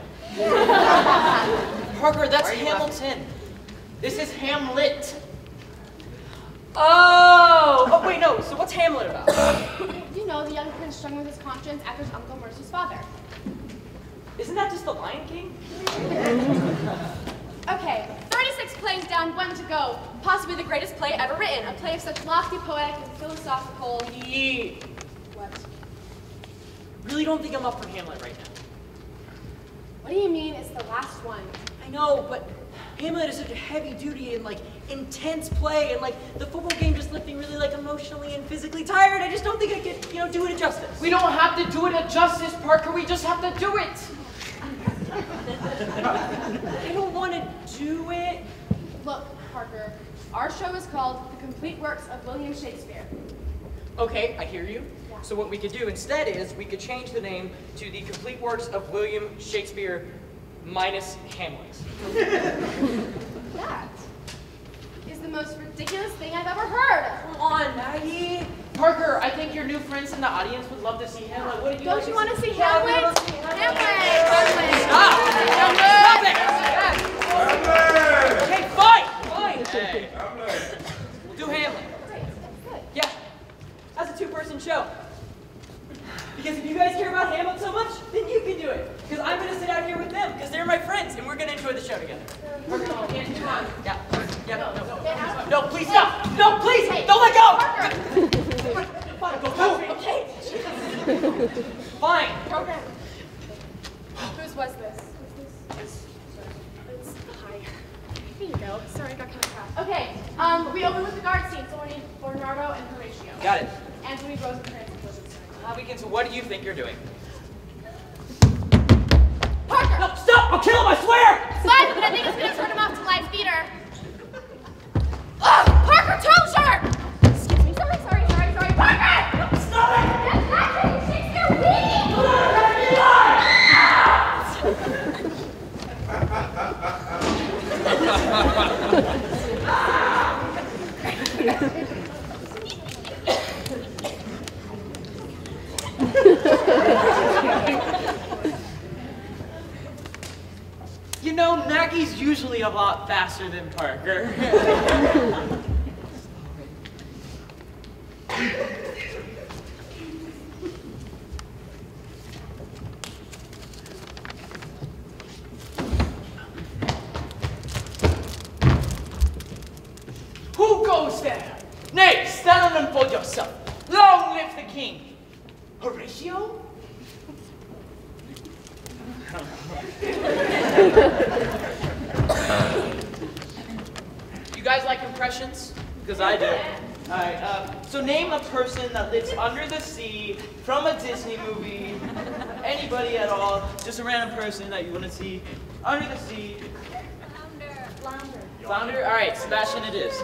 Parker, that's Hamilton. This is Hamlet. Oh, wait, no. So what's Hamlet about? You know, the young prince struggling with his conscience after his uncle murders his father. Isn't that just the Lion King? Okay, 36 plays down, 1 to go. Possibly the greatest play ever written. A play of such lofty, poetic, and philosophical... What? Really don't think I'm up for Hamlet right now. What do you mean it's the last one? I know, but Hamlet is such a heavy-duty and, like, intense play, and, like, the football game just left me really, like, emotionally and physically tired. I just don't think I could, do it justice. We don't have to do it a justice, Parker. We just have to do it. I don't want to do it. Look, Parker, our show is called The Complete Works of William Shakespeare. Okay, I hear you. Yeah. So what we could do instead is we could change the name to The Complete Works of William Shakespeare minus Hamlet. That is the most ridiculous thing I've ever heard. Come on, Maggie. Parker, I think your new friends in the audience would love to see Hamlet. What do you Don't you want to see Yeah, Hamlet? Hamlet! Stop! Hamlet! Okay, fine. Hey. Hamlet. We'll do Hamlet. Great, that's good. Yeah. As a two-person show. Because if you guys care about Hamlet so much, then you can do it. Because I'm going to sit out here with them, because they're my friends, and we're going to enjoy the show together. Yeah. No, please stop. No, please, don't let go. Fine, go. Okay. Fine. Program. Whose was this? It's hi. Here you go. Sorry, I got kind of crap. Okay. We open with the guard scene, so we need Bernardo and Horatio. Got it. Anthony Rosencrantz and Begin. So what do you think you're doing? Parker! No, stop! I'll kill him, I swear! Fine, but I think it's gonna turn him off to live theater. Ugh! Parker Tozier! Excuse me, sorry. Parker! No, stop it! That's actually Shakespeare reading! You know, Maggie's usually a lot faster than Parker. Who goes there? Nay, stand and unfold yourself. Long live the king. Horatio? You guys like impressions? Because I do. Alright, so name a person that lives under the sea from a Disney movie. Anybody at all. Just a random person that you want to see under the sea. Flounder. Flounder? Alright, Sebastian it is.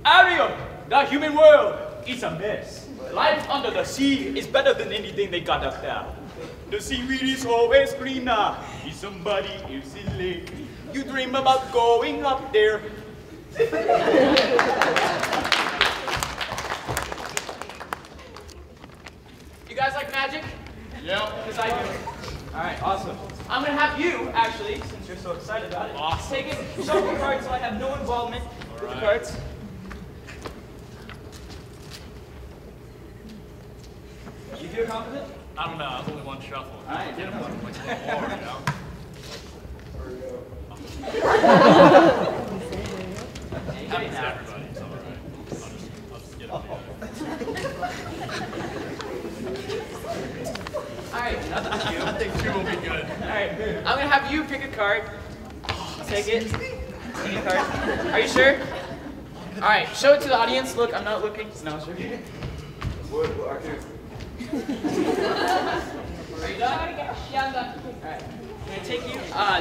Ariel, the human world is a mess. Life under the sea is better than anything they got up there. The seaweed is always greener in somebody else's lake. You dream about going up there. You guys like magic? Yep. Because I do. Alright, awesome. I'm going to have you, actually, since you're so excited about it, take it, show the cards so I have no involvement with the cards. You feel confident? I don't know. I was only one shuffle. All right, Get him one more, you know? Everybody, Everybody, it's all right. I'll just get him. All right, I think two will be good. all right. I'm going to have you pick a card. Take it. Take a card. Are you sure? All right, show it to the audience. Look, I'm not looking. No, sure. What I can. Are you done? Yeah, I'm done. All right. I'm going to take you,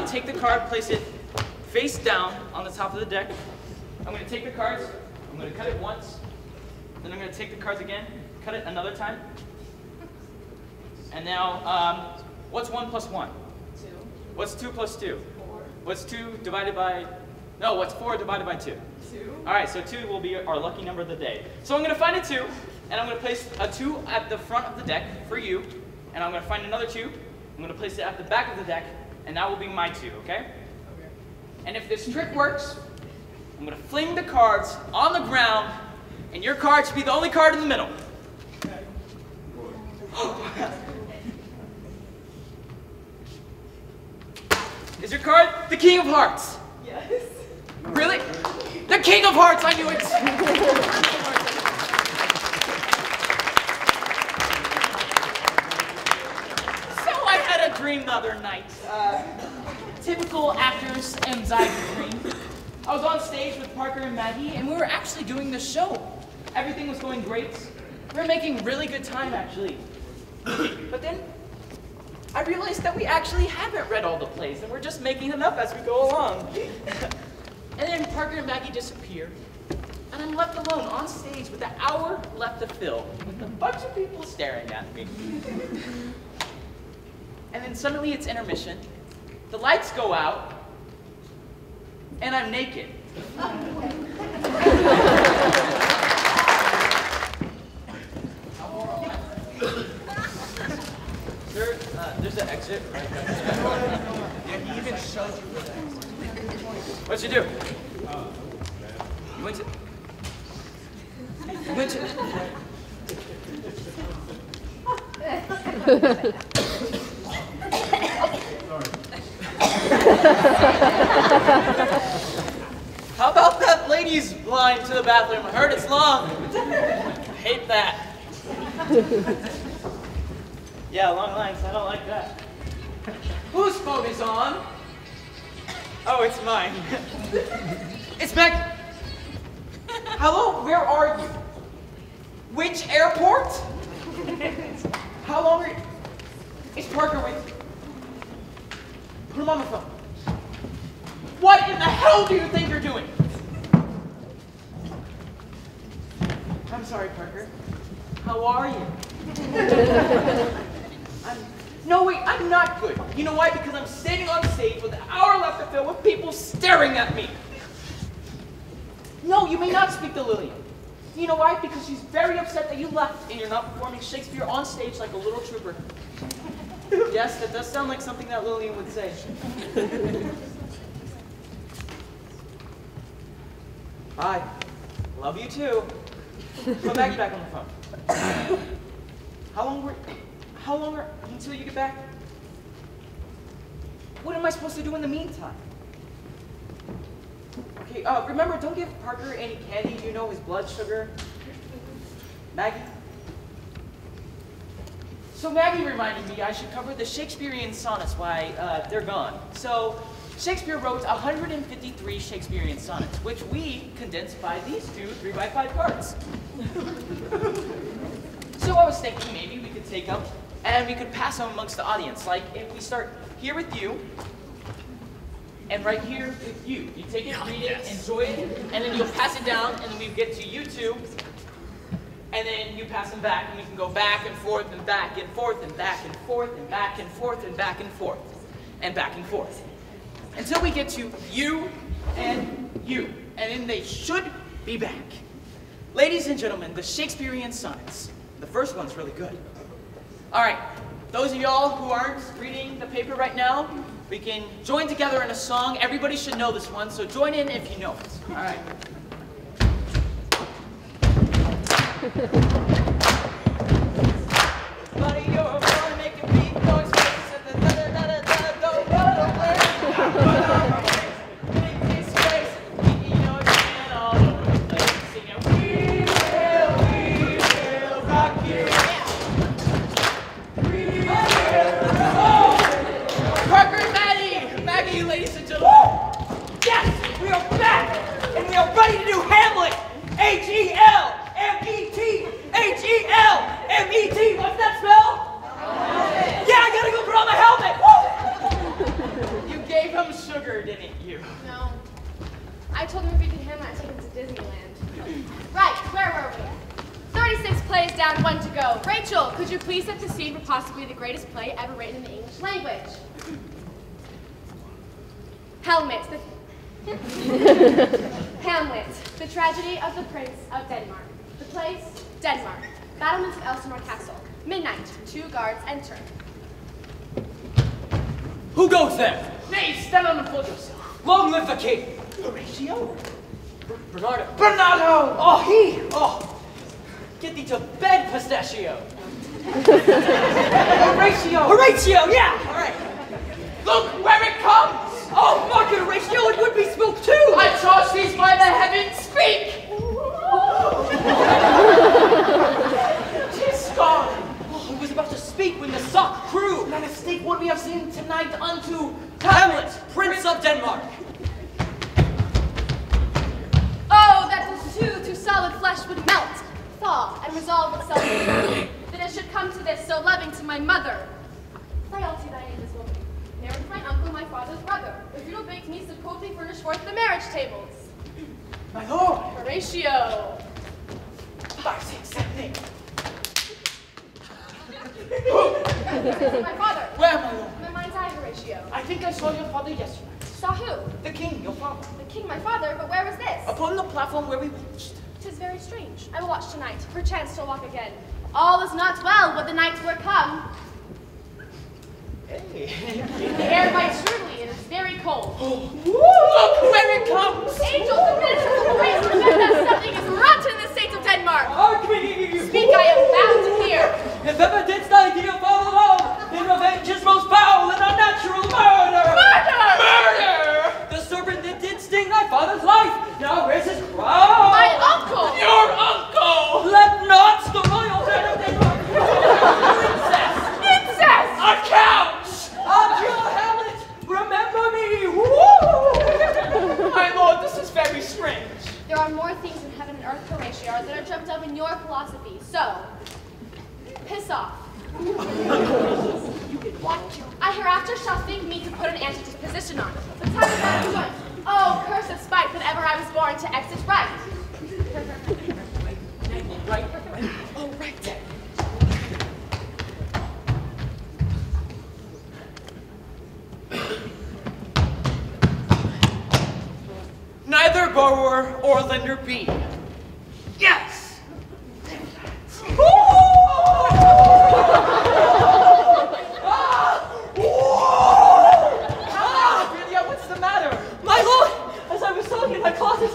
take the card, place it face down on the top of the deck. I'm going to take the cards, I'm going to cut it once, then I'm going to take the cards again, cut it another time. And now, what's 1 plus 1? 2. What's 2 plus 2? 4. What's 2 divided by, no, what's 4 divided by 2? 2. All right, so 2 will be our lucky number of the day. So I'm going to find a 2, and I'm going to place a 2 at the front of the deck for you, and I'm going to find another 2. I'm going to place it at the back of the deck, and that will be my 2, okay? Okay. And if this trick works, I'm going to fling the cards on the ground, and your card should be the only card in the middle. Is your card the King of Hearts? Yes. Really? The King of Hearts, I knew it! So I had a dream the other night. Typical actor's anxiety dream. I was on stage with Parker and Maggie, and we were actually doing the show. Everything was going great. We were making really good time, actually. But then, I realized that we actually haven't read all the plays, and we're just making them up as we go along. And then Parker and Maggie disappear, and I'm left alone on stage with an hour left to fill, with a bunch of people staring at me. And then suddenly it's intermission, the lights go out, and I'm naked. There's an exit right there. Yeah, he even showed you. What'd you do? I You went to... You went to... How about that lady's line to the bathroom? I heard it's long. I hate that. Yeah, long lines. I don't like that. Whose phone is on? Oh, it's mine. It's Meg. Hello, where are you? Which airport? How long are you? Is Parker with you? Put him on the phone. What in the hell do you think you're doing? I'm sorry, Parker. How are you? No, wait, I'm not good. You know why? Because I'm standing on stage with an hour left to fill with people staring at me. No, you may not speak to Lillian. You know why? Because she's very upset that you left and you're not performing Shakespeare on stage like a little trooper. Yes, that does sound like something that Lillian would say. Bye. Love you too. Put Maggie back on the phone. How long until you get back? What am I supposed to do in the meantime? Okay, remember, don't give Parker any candy. You know his blood sugar. Maggie? So Maggie reminded me I should cover the Shakespearean sonnets while they're gone. So Shakespeare wrote 153 Shakespearean sonnets, which we condensed by these two 3x5 cards. So I was thinking maybe we could take them and we could pass them amongst the audience. Like if we start here with you, and right here with you. You take it, read it, enjoy it, and then you'll pass it down, and then we get to you two, and then you pass them back, and we can go back and forth and back and forth and back and forth and back and forth and back and forth and back and forth. Until we get to you, and then they should be back. Ladies and gentlemen, the Shakespearean sonnets. The first one's really good. All right, those of y'all who aren't reading the paper right now, we can join together in a song. Everybody should know this one, so join in if you know it. All right. Buddy, you're gonna make a beat noise. Ladies and gentlemen, yes, we are back, and we are ready to do Hamlet. H-E-L-M-E-T, H-E-L-M-E-T. What's that spell? Yeah, I gotta go put on my helmet. Woo! You gave him sugar, didn't you? No. I told him if we did Hamlet, I'd take him to Disneyland. Right, where were we? 36 plays down, 1 to go. Rachel, could you please set the scene for possibly the greatest play ever written in the English language? Hamlet, the tragedy of the Prince of Denmark. The place, Denmark. Battlements of Elsinore Castle. Midnight, 2 guards enter. Who goes there? Nay, stand on and float yourself. Long live the king. Horatio? Bernardo. Bernardo! Oh, he! Oh, get thee to bed, Pistachio. Horatio! Horatio, yeah! All right. Look where it comes! Oh, mark it, Horatio, it would be spook too! I charge these by the heavens, speak! Tis gone! Oh, he was about to speak when the sock crew. Let us state what we have seen tonight unto Hamlet, Prince of Denmark. Oh, that to solid flesh would melt, thaw, and resolve itself that it should come to this, so loving to my mother. Frailty thy name is woman. Married to my uncle, my father's brother. The feudal baked meats of coldly furnished forth the marriage tables. My lord! Horatio! 5, 6, 7, 8. My father. Where, my lord? My mind's eye, Horatio. I think I saw your father yesterday. Saw who? The king, your father. The king, my father, but where was this? Upon the platform where we watched. 'Tis very strange. I will watch tonight, perchance to walk again. All is not well, but the night were come. Hey. The air bites shrewdly, and it's very cold. Look where Here it comes! Angels and ministers of grace, remember that something is rotten in the states of Denmark. Hark me! Speak, I am bound to hear. If ever didst thy dear fall alone, in revenge is most foul and unnatural murder! Murder! Murder! The serpent that did sting thy father's life, now wears his crown! My uncle! Your uncle! Let not the royal head of Denmark incest! Incest! Account! Adieu, Hamlet! Remember me! Woo! My lord, this is very strange. There are more things in heaven and earth, Horatio, that are dreamt of in your philosophy, so piss off. I hereafter shall think me to put an anti-disposition on. The time of my joint. Oh, curse of spite that ever I was born to exit right. Right? Oh, right. Neither borrower or lender be. Yes! What's the matter? My lord, as I was talking in my closet,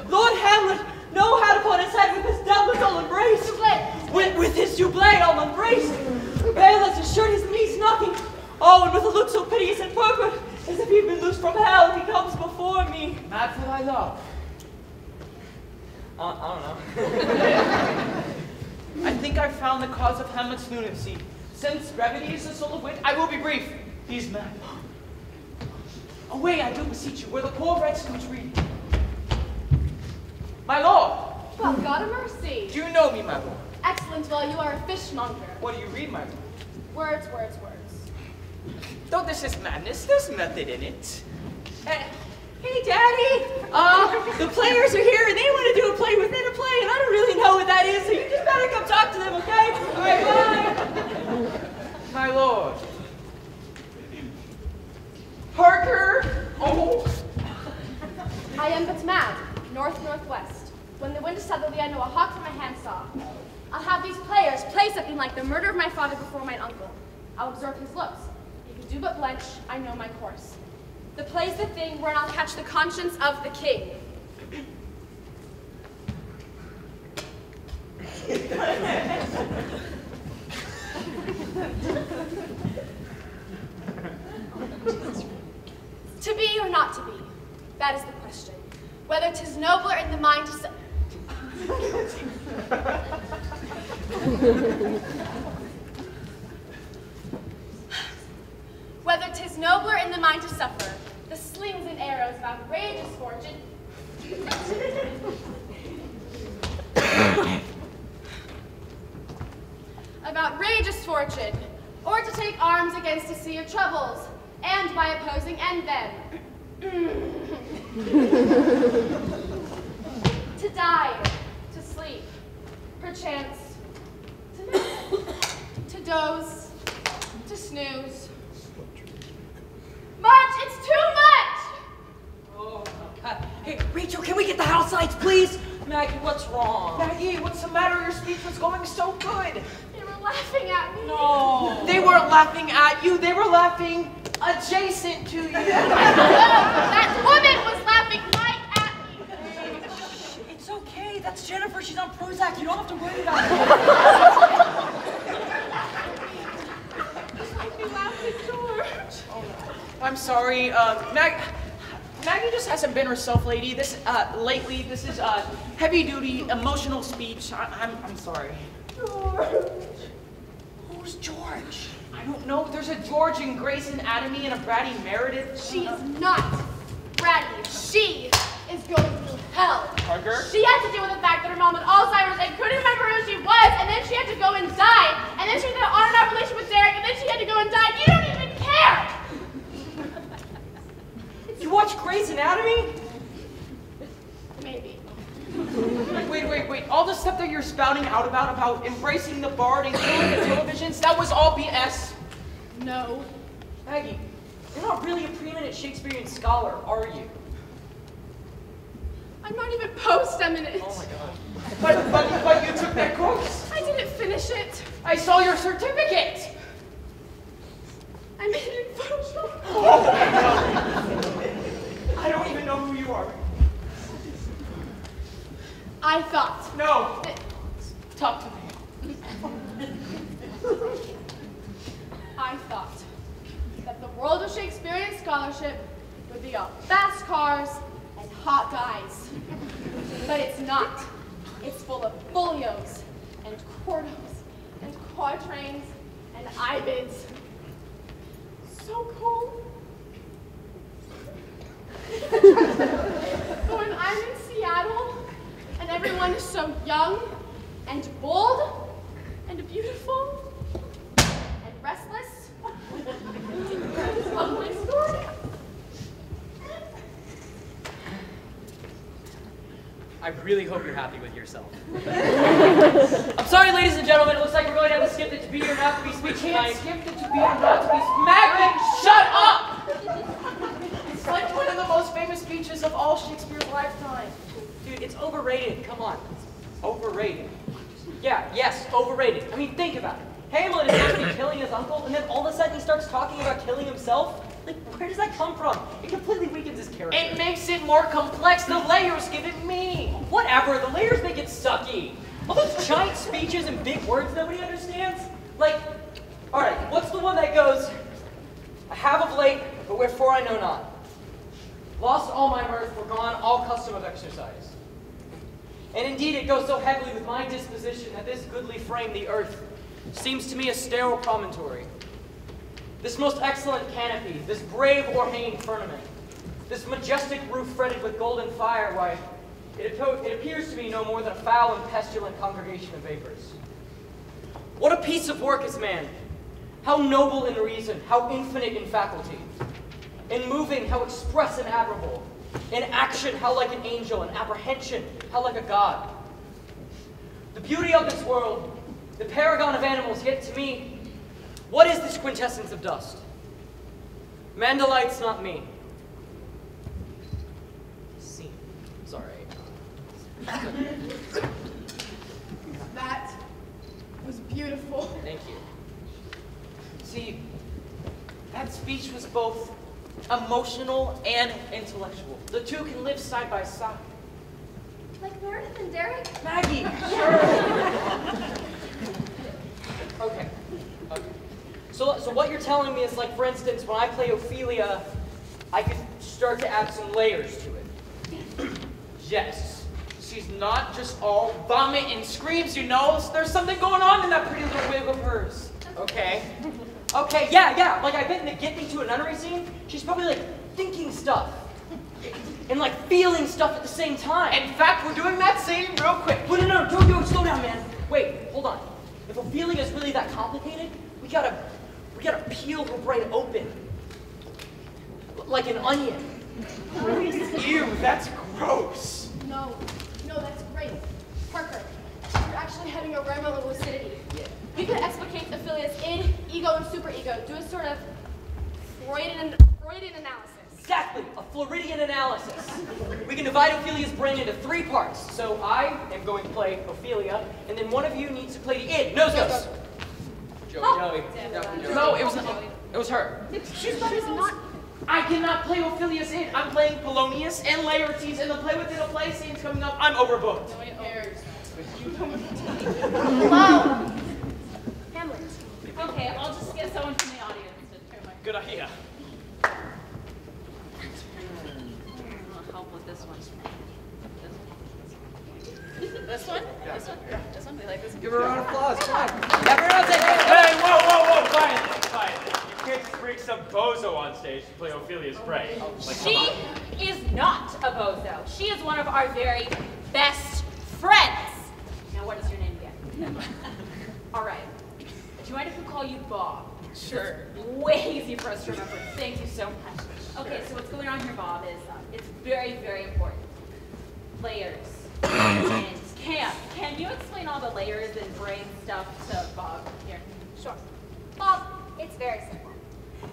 Lord Hamlet, no hat upon his head with his doublet all embraced. With his doublet all embraced. Bailiffs his shirt, his knees knocking. Oh, and with a look so piteous and purport, as if he'd been loosed from hell, he comes before me. Mad for thy love. I don't know. I think I've found the cause of Hamlet's lunacy. Since brevity is the soul of wit, I will be brief. He's mad. Away, I do beseech you, where the poor wretch comes reading. My lord! Well, God of mercy. Do you know me, my lord? Excellent, well, you are a fishmonger. What do you read, my lord? Words, words, words. Though this is madness, there's method in it. Hey, Daddy! The players are here, and they want to do a play within a play, and I don't really know what that is, so you just better come talk to them, okay? All right, bye! My lord. Harker! Oh! I am but mad, north-northwest. When the wind is southerly, I know a hawk from my handsaw. I'll have these players play something like the murder of my father before mine uncle. I'll observe his looks. If you do but blench, I know my course. The play's the thing wherein I'll catch the conscience of the king. To be or not to be, that is the question. Whether 'tis nobler in the mind to whether 'tis nobler in the mind to suffer the slings and arrows of outrageous fortune, or to take arms against a sea of troubles, and by opposing end them. To die, to sleep, perchance, to nap, to doze, to snooze. March, it's too much! Oh, hey, Rachel, can we get the house lights, please? Maggie, what's wrong? Maggie, what's the matter? Your speech was going so good. They were laughing at me. No. They weren't laughing at you. They were laughing adjacent to you. No, that woman was laughing right at me. It's okay. That's Jennifer. She's on Prozac. You don't have to worry about it. I'm sorry. Maggie just hasn't been herself lately. This is heavy-duty emotional speech. I'm sorry. George. Who's George? I don't know. There's a George in Grey's Anatomy and a Bratty Meredith. She is not Bratty. She is going through hell. Parker? She had to deal with the fact that her mom had Alzheimer's and couldn't remember who she was, and then she had to go and die, and then she had an on-and-off relationship with Derek, and then she had to go and die. You don't even care! You watch Grey's Anatomy? Maybe. Wait. All the stuff that you're spouting out about embracing the bard and killing the televisions, that was all BS. No. Maggie, you're not really a preeminent Shakespearean scholar, are you? I'm not even post-eminent. Oh my god. But you took that course. I didn't finish it. I saw your certificate. I made it in Photoshop. Oh my god. I don't even know who you are. I thought. No. that- Talk to me. I thought that the world of Shakespearean scholarship would be all fast cars and hot guys. But it's not. It's full of folios and quartos and quatrains and ibids. So cold. But when I'm in Seattle and everyone is so young and bold and beautiful and restless, tell my story. I really hope you're happy with yourself. I'm sorry, ladies and gentlemen. It looks like we're going to have to skip the to be or not to be speech tonight. Skip the to be or not to be. Maggie, shut up! It's like one of the most famous speeches of all Shakespeare's lifetime. Dude, it's overrated. Come on. Overrated. Yeah, yes, overrated. I mean, think about it. Hamlet is supposed to be killing his uncle, and then all of a sudden he starts talking about killing himself? Like, where does that come from? It completely weakens his character. It makes it more complex. The layers give it meaning. Whatever, the layers make it sucky. All those giant speeches and big words nobody understands? Like, alright, what's the one that goes, I have of late, but wherefore I know not. Lost all my mirth, forgone all custom of exercise. And indeed it goes so heavily with my disposition that this goodly frame, the earth, seems to me a sterile promontory. This most excellent canopy, this brave o'erhanging firmament, this majestic roof fretted with golden fire, why, it appears to me no more than a foul and pestilent congregation of vapors. What a piece of work is man! How noble in reason, how infinite in faculty. In moving, how express and admirable. In action, how like an angel. In apprehension, how like a god. The beauty of this world, the paragon of animals, yet to me, what is this quintessence of dust? Man delights not me. Scene. Sorry. That was beautiful. Thank you. See, that speech was both emotional and intellectual. The two can live side by side. Like Meredith and Derek? Maggie, sure. Okay. So what you're telling me is, like, for instance, when I play Ophelia, I could start to add some layers to it. Yes. She's not just all vomit and screams, you know? There's something going on in that pretty little wig of hers. Okay. Okay, yeah. Like, I bet in the Get Me to a Nunnery scene, she's probably, like, thinking stuff. And, like, feeling stuff at the same time. In fact, we're doing that scene real quick. Wait, no, don't, slow down, man. Wait, hold on. If Ophelia is really that complicated, we gotta peel her brain open. Like an onion. Ew, that's gross. No, that's great. Parker, you're actually having a rare moment of lucidity. Yeah. We could explicate Ophelia's id, ego, and superego. Do a sort of Freudian analysis. Exactly, a Floridian analysis. We can divide Ophelia's brain into 3 parts. So I am going to play Ophelia, and then one of you needs to play the id. Nose goes. Joey. No, it was her. She's not. I cannot play Ophelia's id. I'm playing Polonius and Laertes, and the play within a play scene's coming up. I'm overbooked. Hello. Hamlet. Okay, I'll just get someone from the audience to turn my... Good idea. I'll help with this one. This one? This one? This one? We like this one? Give her a round of applause. Come on. Everyone say Hey, whoa, quiet. You can't just bring some bozo on stage to play Ophelia's brain. Like, come She on. is not a bozo. She is one of our very best friends. Now, what is your name again? All right. Do you mind if we call you Bob? Sure. Way easy for us to remember. Thank you so much. Okay, so what's going on here, Bob, is it's very, very important. Layers. And can you explain all the layers and brain stuff to Bob here? Sure. Bob, it's very simple.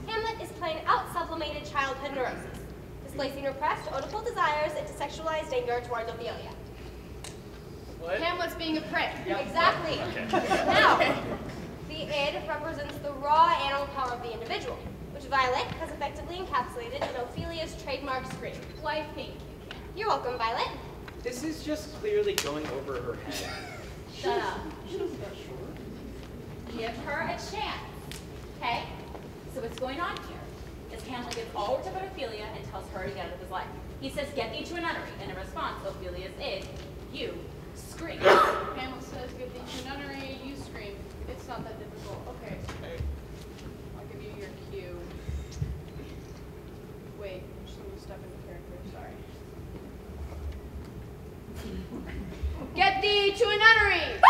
Hamlet is playing out-sublimated childhood neurosis, displacing repressed oedipal desires into sexualized anger towards Ophelia. What? Hamlet's being a prick. Exactly. Now, the id represents the raw animal power of the individual, which Violet has effectively encapsulated in Ophelia's trademark scream. Why, thank you. You're welcome, Violet. This is just clearly going over her head. Shut up. Give her a chance. Okay? So what's going on here is Hamlet gets all worked up at Ophelia and tells her to get out of his life. He says, get thee to a nunnery. And in response, Ophelia's is, you scream. Hamlet says, get thee to a nunnery, you scream. It's not that difficult. Okay. I'll give you your cue. Wait, I'm just going to step into character, sorry. Get thee to a nunnery!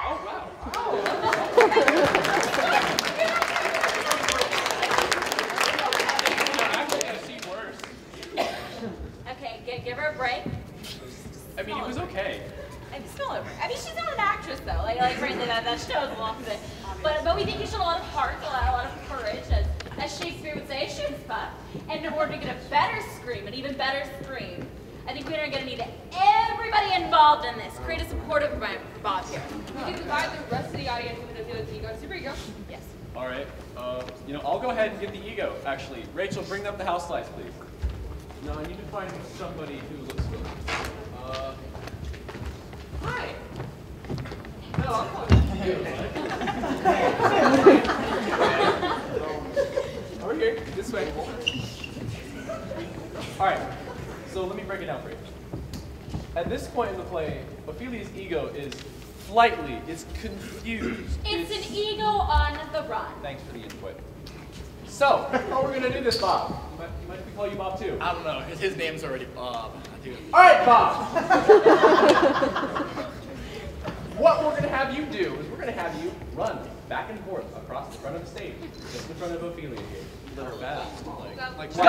Oh, wow. Actually, I've seen worse. Okay, give her a break. I mean, it was okay. I'm still over. I mean, she's not an actress, though. Like frankly, that shows a lot of it. But we think you should have a lot of heart, a lot of courage, as Shakespeare would say, shoots puff. And in order to get a better scream, an even better scream, I think we're going to need everybody involved in this. Create a supportive Bob here. We can divide the rest of the audience into the ego. Super ego? Yes. All right. I'll go ahead and get the ego, actually. Rachel, bring up the house slides, please. No, I need to find somebody who looks good. Hi. No, I'm talking to you. Over here, this way. All right. So let me break it down for you. At this point in the play, Ophelia's ego is flightly, it's confused. It's an ego on the run. Thanks for the input. So, how are we going to do this, Bob? You mind if we call you Bob, too? I don't know. His name's already Bob. All right, Bob. What we're going to have you do is we're going to have you run back and forth across the front of the stage, just in front of Ophelia here. Little fast. Like go!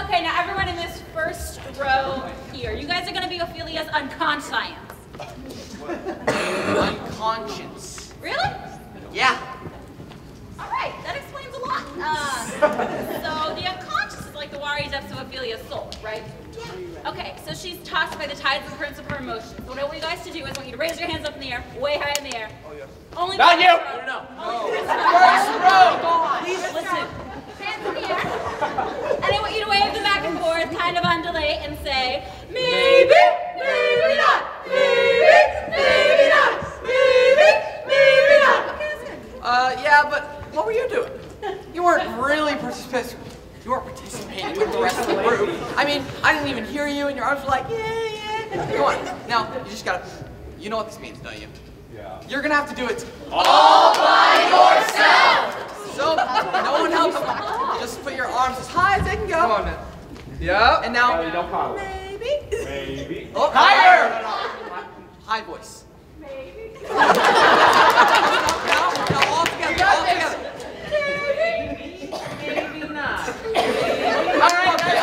Okay, now everyone in this first row here, you guys are going to be Ophelia's unconscience. Unconscious. Really? Yeah. All right, that explains a lot. So the unconscious is like the watery depths of Ophelia's soul, right? Okay, so she's tossed by the tides and currents of her emotions. So what I want you guys to do is I want you to raise your hands up in the air, way high in the air. Oh, yeah. Only Not you! No. First row. Please listen. Hands in the air. And I want you to wave them back and forth, kind of undulate, and say, maybe, maybe not, maybe, maybe not, maybe, maybe not. Okay, that's good. Yeah, but what were you doing? You weren't really participating. You weren't participating with the rest of the group. I mean, I didn't even hear you, and your arms were like, yeah, yeah. Come on. Now, you just gotta, you know what this means, don't you? Yeah. You're gonna have to do it all by yourself. So, no one helps you. Just put your arms as high as they can go. Come on now. Yeah. And now, maybe. Maybe. Oh, higher. High voice. Maybe. Now, all together, all together. Maybe not. All right, okay.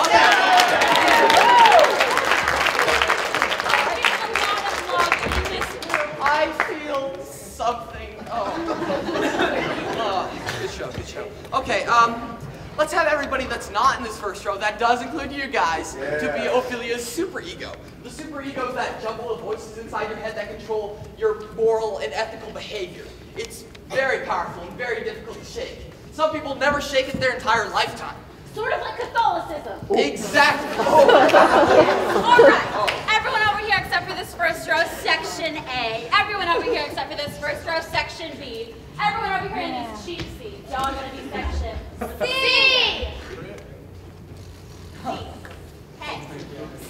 I feel something. Good show. Okay, let's have everybody that's not in this first row, that does include you guys, to be Ophelia's superego. The superego is that jumble of voices inside your head that control your moral and ethical behavior. It's very powerful and very difficult to shake. Some people never shake it their entire lifetime. Sort of like Catholicism. Exactly. All right. Everyone over here except for this first row, section A. Everyone over here except for this first row, section B. Everyone over here in these cheap seats. Y'all are going to be section C. Hey.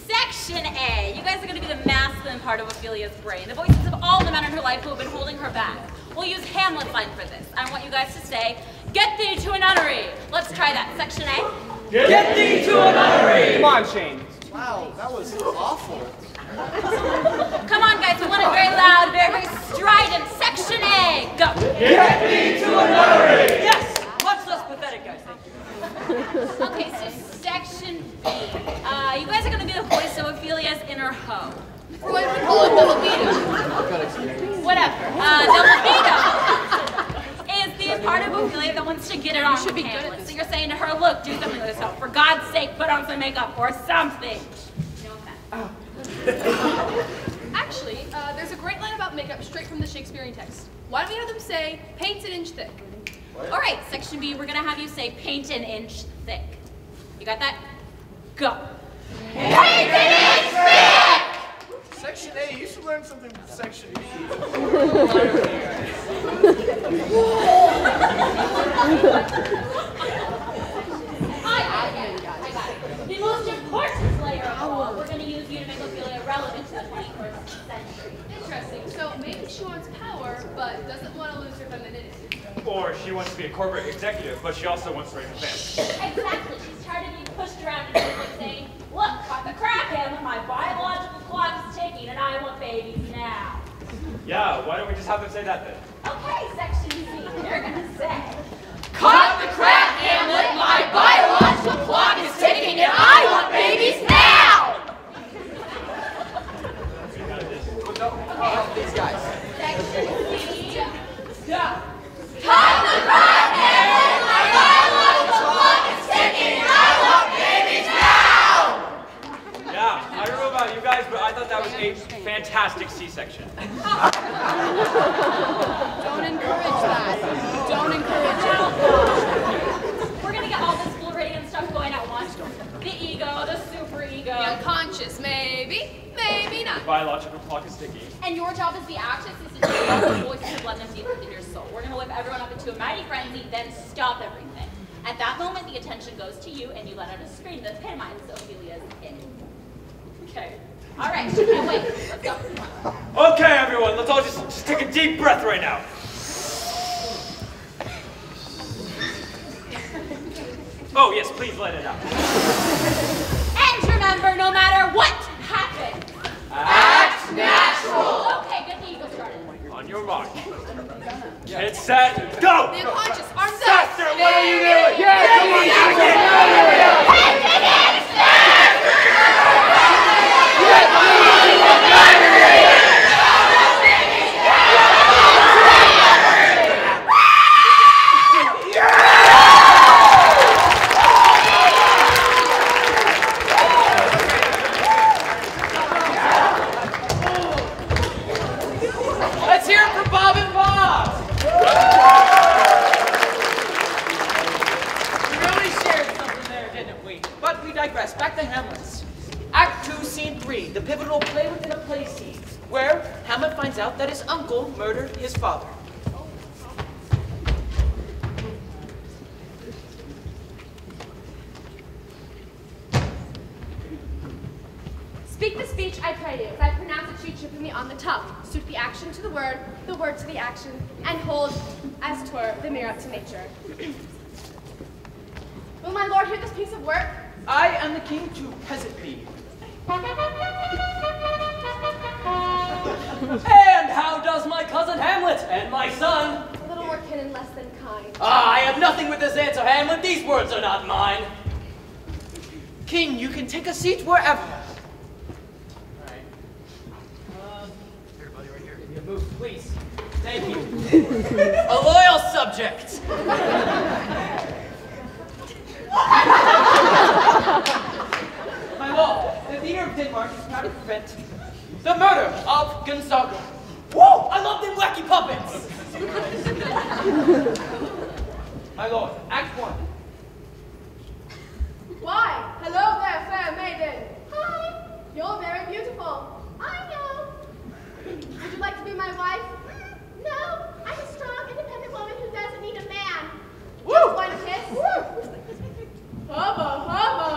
Section A. You guys are going to be the masculine part of Ophelia's brain. The voices of all the men in her life who have been holding her back. We'll use Hamlet's line for this. I want you guys to say, get thee to a nunnery. Let's try that. Section A. Get thee to a nunnery! Come on, Shane. Wow, that was awful. Come on, guys. We want it very loud, very strident. Section A. Go. Get thee to a nunnery! Yes! Much less pathetic, guys. Thank you. Okay, so section B. You guys are going to be the voice of Ophelia's inner hoe. We're going to call it the libido. Whatever. The libido is the part of Ophelia that wants to get it on should be good at Hamlet. this. So you're saying to her, look, do something with yourself. For God's sake, put on some makeup or something. No offense. Actually, there's a great line about straight from the Shakespearean text. Why don't we have them say, paint an inch thick? All right, section B, we're gonna have you say paint an inch thick. You got that? Go. Paint an inch thick! Section A, you should learn something from Section B. I got it. The most important layer of all, we're gonna use you to make Ophelia relevant to the 21st century. Interesting. So maybe she wants power, but doesn't want to lose her femininity. Or she wants to be a corporate executive, but she also wants to raise a family. Exactly. She's tired of being pushed around in public saying, look, got the crack handle, my biological clock is ticking, and I want babies now. Yeah, why don't we just have them say that then? Okay, section C, they're gonna say, Cut the crap, Hamlet! My biological clock is ticking and I want babies now! These guys. section C, go. Cut the crap, Hamlet! My biological clock is ticking and I want babies now! Yeah, I don't know about you guys, but I thought that was a fantastic C-section. Don't encourage that. Don't encourage it. We're gonna get all this Floridian stuff going at once. The ego, the superego. The unconscious, maybe, maybe not. The biological clock is ticking. And your job as the actress is to take all the voices and blend them deep within your soul. We're gonna whip everyone up into a mighty frenzy, then stop everything. At that moment, the attention goes to you, and you let out a scream that epitomizes Ophelia's it. Okay. All right, she can't wait. Let's go. Okay, everyone, let's all just take a deep breath right now. Oh, yes, please let it out. And remember, no matter what happens, Act natural! okay, get the ego started. On your mark. Get set, go! The unconscious, arms up. Faster, what are you doing? Let's hear it for Bob and Bob! We really shared something there, didn't we? But we digress. Back to Hamlet's. Act 2, Scene 3, the pivotal play within a play scene, where Hamlet finds out that his uncle murdered his father. Speak the speech, I pray you. If I pronounce it, you trip me on the tongue. Suit the action to the word to the action, and hold, as 'twere, the mirror up to nature. Will my lord hear this piece of work? I am the king to peasant be. And how does my cousin Hamlet and my son? A little more kin and less than kind. Ah, I have nothing with this answer, Hamlet. These words are not mine. King, you can take a seat wherever. Move, please. Thank you. A loyal subject. My lord, the leader of Denmark is proud to prevent the murder of Gonzaga. Whoa! I love them wacky puppets. My lord, Act 1. Why? Hello there, fair maiden. Hi. You're very beautiful. I know. Would you like to be my wife? No. I'm a strong, independent woman who doesn't need a man. Woo! Just one kiss. Hubba, hubba.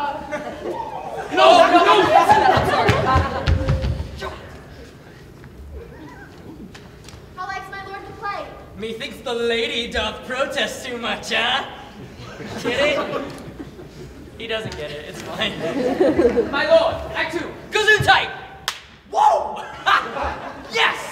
No! How likes my lord to play? Methinks the lady doth protest too much, huh? Get it? He doesn't get it. It's fine. My lord, Act 2. Gesundheit! Whoa! Yes!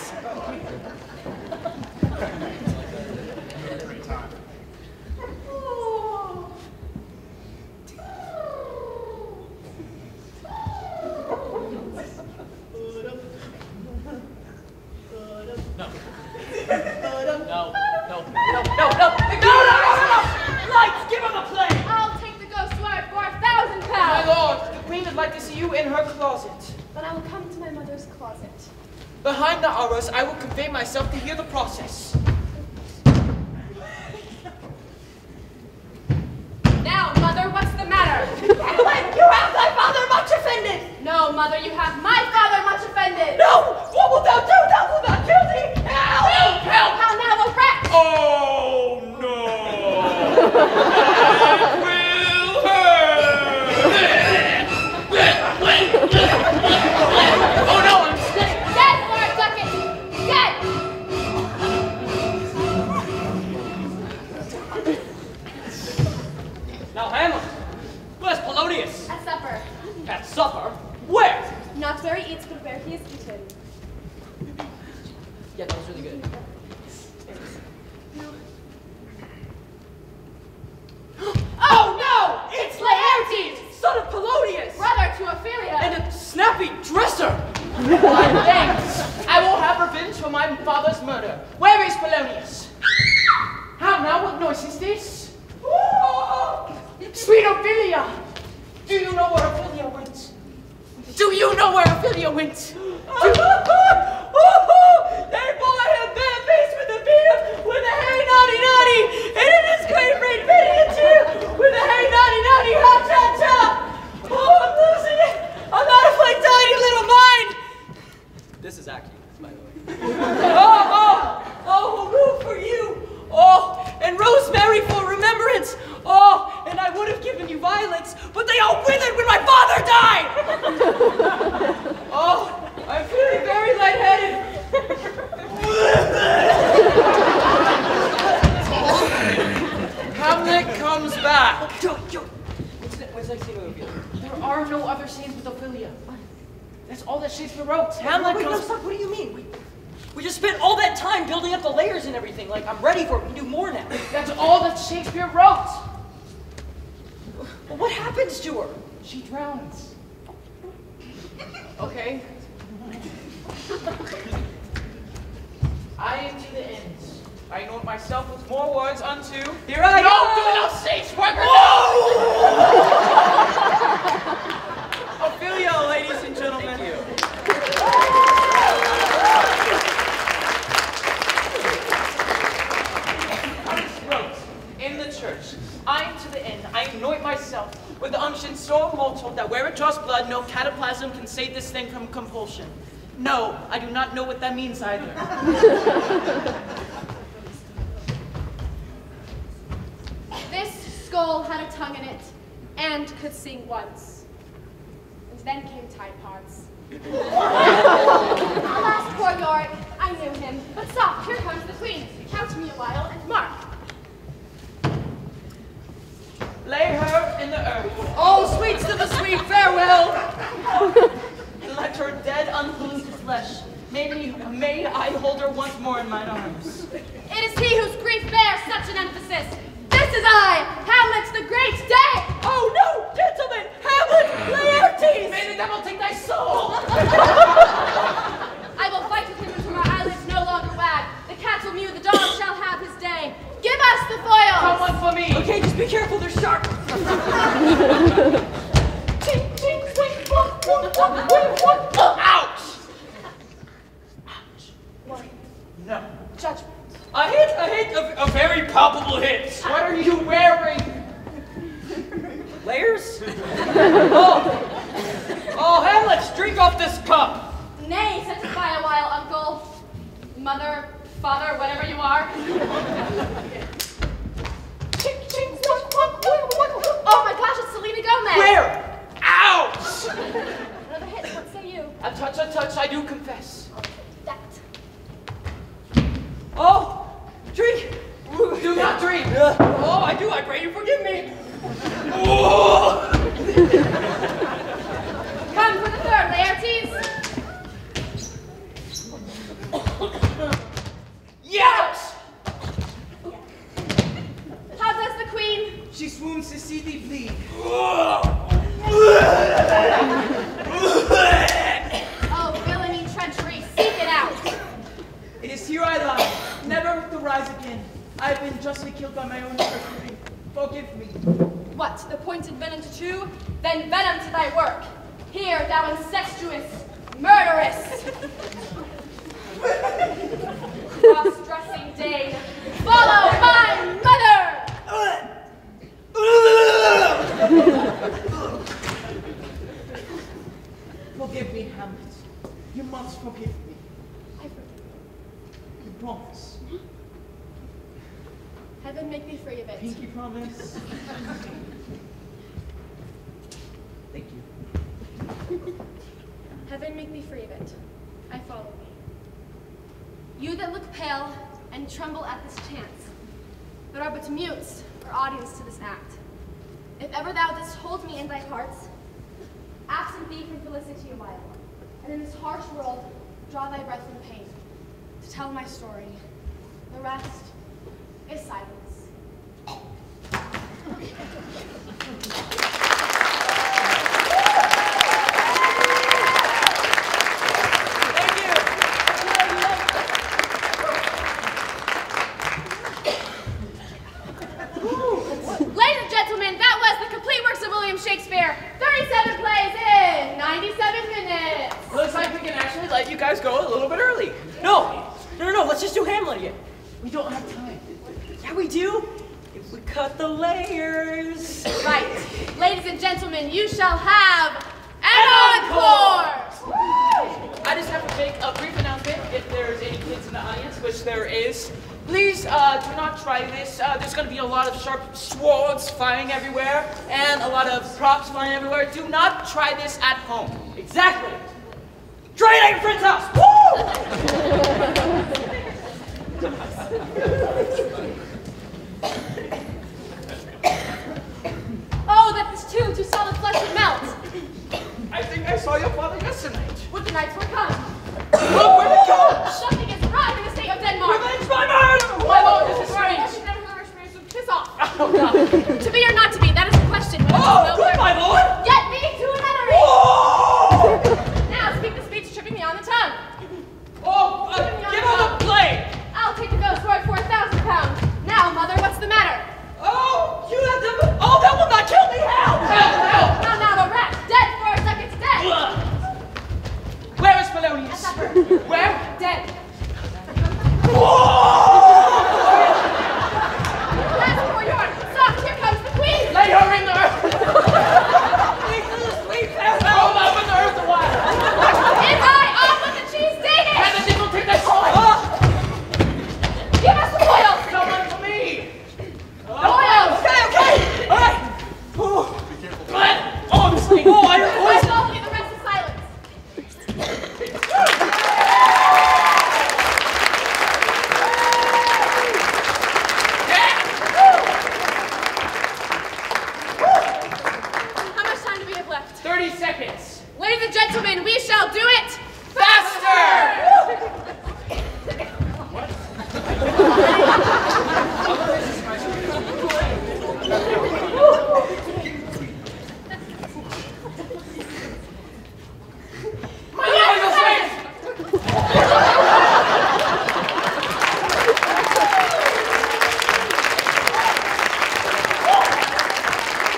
No! Lights, give him a play! I'll take the ghost wife for £1,000. My lord, the queen would like to see you in her closet. Then I will Shakespeare's closet. Behind the arras, I will convey myself to hear the process. Now, mother, what's the matter? You have thy father much offended! No, mother, you have my father much offended. No! What wilt thou do? Thou wilt not kill thee! Help! Help! How now, the wretch! Oh no! It will hurt! Oh no, I'm sick! Dead for it, Ducket! Dead! Now, Hamlet, where's Polonius? At supper. At supper? Where? Not where he eats, but where he is eaten. Yeah, that was really good. Oh no! It's Laertes, son of Polonius! Brother to Ophelia! And a snappy dresser! Thanks. I will have revenge for my father's murder. Where is Polonius? How now? What noise is this? Sweet Ophelia! Do you know where Ophelia went? Do you know where Ophelia went? They boy him bare face with a beard, with a hey naughty naughty, and it is great great pity and cheer, with a hey naughty naughty ha cha cha. Oh, I'm losing it. I'm out of my tiny little mind. This is accurate, by the way. Oh, a room for you. Oh, and rosemary for remembrance. Oh, and I would have given you violets, but they all withered when my father died. Oh, I'm feeling very lightheaded. Hamlet comes back. Yo, what's the next scene movie? There are no other scenes with Ophelia. That's all that Shakespeare wrote. Hamlet Wait, no, comes. stop. What do you mean? We just spent all that time building up the layers and everything. Like, I'm ready for it. We can do more now. That's all that Shakespeare wrote. But what happens to her? She drowns. Okay. I am to the end. I anoint myself with more words unto. Here I No, go! do no stage worker! Ophelia, ladies and gentlemen. Thank you. Wrote in the church, I am to the end. I anoint myself with the unction so immortal that where it draws blood, no cataplasm can save this thing from compulsion. No, I do not know what that means either. This skull had a tongue in it, and could sing once. And then came Tide Pods. Alas, poor Yorick, I knew him. But stop, here comes the queen. Count me a while, and mark. Lay her in the earth. Oh, sweets to the sweet, farewell! And let her dead unclean to flesh. May I hold her once more in mine arms. It is he whose grief bears such an emphasis. This is I, Hamlet the Great Day! Oh no, gentlemen! Hamlet, Laertes! May the devil take thy soul! I will fight with him until my eyelids no longer wag. The cat will mew, the dog shall have his day. Give us the foils! Come one for me! Okay, just be careful, they're sharp. Ching, ching, swing, walk, walk, walk, walk, walk. Ouch! What? No. Judgment. A hit, a very palpable hit. What are you wearing? Layers? Oh, Hamlet, drink off this cup. Nay, satisfy a while, uncle. Mother, father, whatever you are. Ching, ching, walk, walk, walk, walk. Oh my gosh, it's Selena Gomez. Where? Ouch! Another hit, what say you? A touch, I do confess. That. Oh, drink. Do not drink! Oh, I do, I pray you forgive me. Come for the third, Laertes. Yes! How does the queen? She swoons to see thee bleed. Oh, villainy, treachery, seek it out. It is here I lie, never to rise again. I have been justly killed by my own treachery. Forgive me. What, the pointed venom to chew? Then venom to thy work. Here, thou incestuous Murderous! Cross-dressing Dane, follow my mother! Forgive me, Hamlet. You must forgive me. I forgive You promise. you. Heaven make me free of it. Pinky promise. Thank you. Heaven make me free of it. I follow thee. You that look pale and tremble at this chance, that are but mutes or audience to this act. If ever thou didst hold me in thy heart, absent thee from felicity awhile, and in this harsh world draw thy breath from pain, to tell my story. The rest is silence. Ladies and gentlemen, that was the complete works of William Shakespeare. 37 plays in 97 minutes. Looks like we can actually let you guys go a little bit early. No, let's just do Hamlet again. We don't have time. Yeah, we do. If we cut the layers. Right. Ladies and gentlemen, you shall have an encore. I just have to make a brief announcement if there's any kids in the audience, which there is. Please do not try this. There's going to be a lot of sharp swords flying everywhere and a lot of props flying everywhere. Do not try this at home. Exactly. Try it at your friend's house. Woo! Oh, that this too to solid flesh would melt. I think I saw your father yesterday. Would the knights were come. Look where it goes! Something is arrived in the state of Denmark. Revenge my murder! My lord, this is strange. Piss off. Oh, God. To be or not to be, that is the question. Oh, good, my lord! Get me to a nunnery. Oh! Now speak the speech tripping me on the tongue. Oh, give him the play! I'll take the ghost for 4,000 pounds. Now, mother, what's the matter? Oh, you let them. Oh, that will not kill me! Help! Help! Help! Now, the rat, dead for a second's dead. Where is Polonius? At supper. Where? Dead. Last for your soft, here comes the queen. Lay her in the earth! Hold up in the earth a while! Is I off with the cheese dated? And the devil take that coin! Give us the oil. Someone for me! Oil. Okay! Alright! Oh, I'm sleeping! Oh, I heard I voices! told you the rest is silence. How much time do we have left? 30 seconds! Ladies and gentlemen, we shall do it Faster!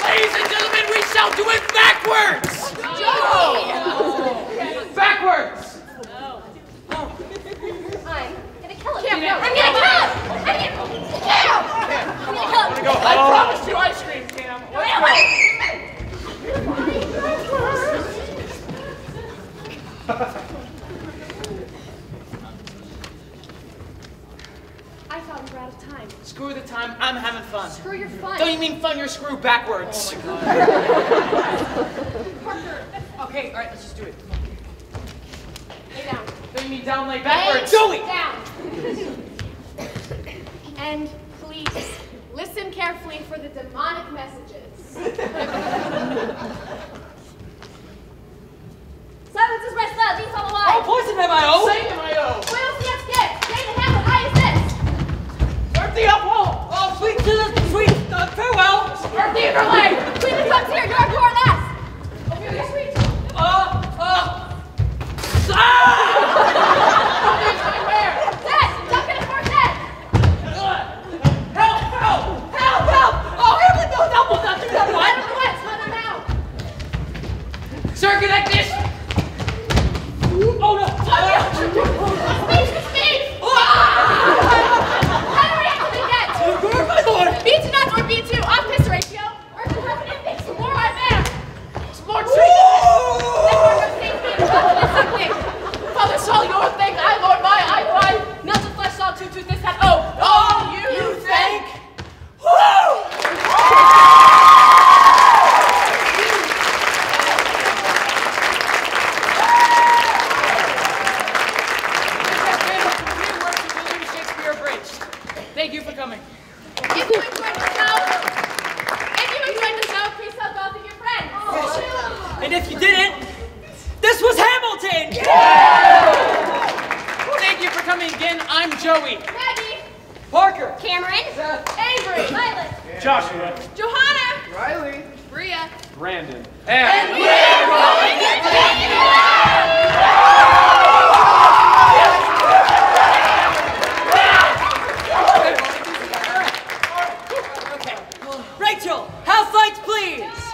Ladies and gentlemen, we shall do it backwards! Backwards! I'm gonna kill him. Can't I'm gonna kill him. I'm gonna kill him. I promised you ice cream, Cam. Let's go. I thought we were out of time. Screw the time, I'm having fun. Screw your fun. Don't you mean fun, you're screw backwards. Parker. Okay, alright, let's just do it. Lay down. Don't you mean down, lay backwards. Lay down. And please, listen carefully for the demonic messages. Silence is rest love, these all alive. Oh, poison M.I.O. Say M.I.O. Oil CS get. Stay the hell, I assist. Earth the uphold. Oh, sweet farewell. Earth the overlay. Queen that comes here, you're poor last. Okay, you're sweet. Dead. Duck in a fort dead. Help! Oh, Hamlet, no, double nothing, Let him quit. Mother now. Sir, connect this! me again. I'm Joey. Maggie. Parker. Cameron. Seth. Avery. Violet. Joshua. Johanna. Riley. Bria. Brandon. And We're going to take it Rachel, house lights, please.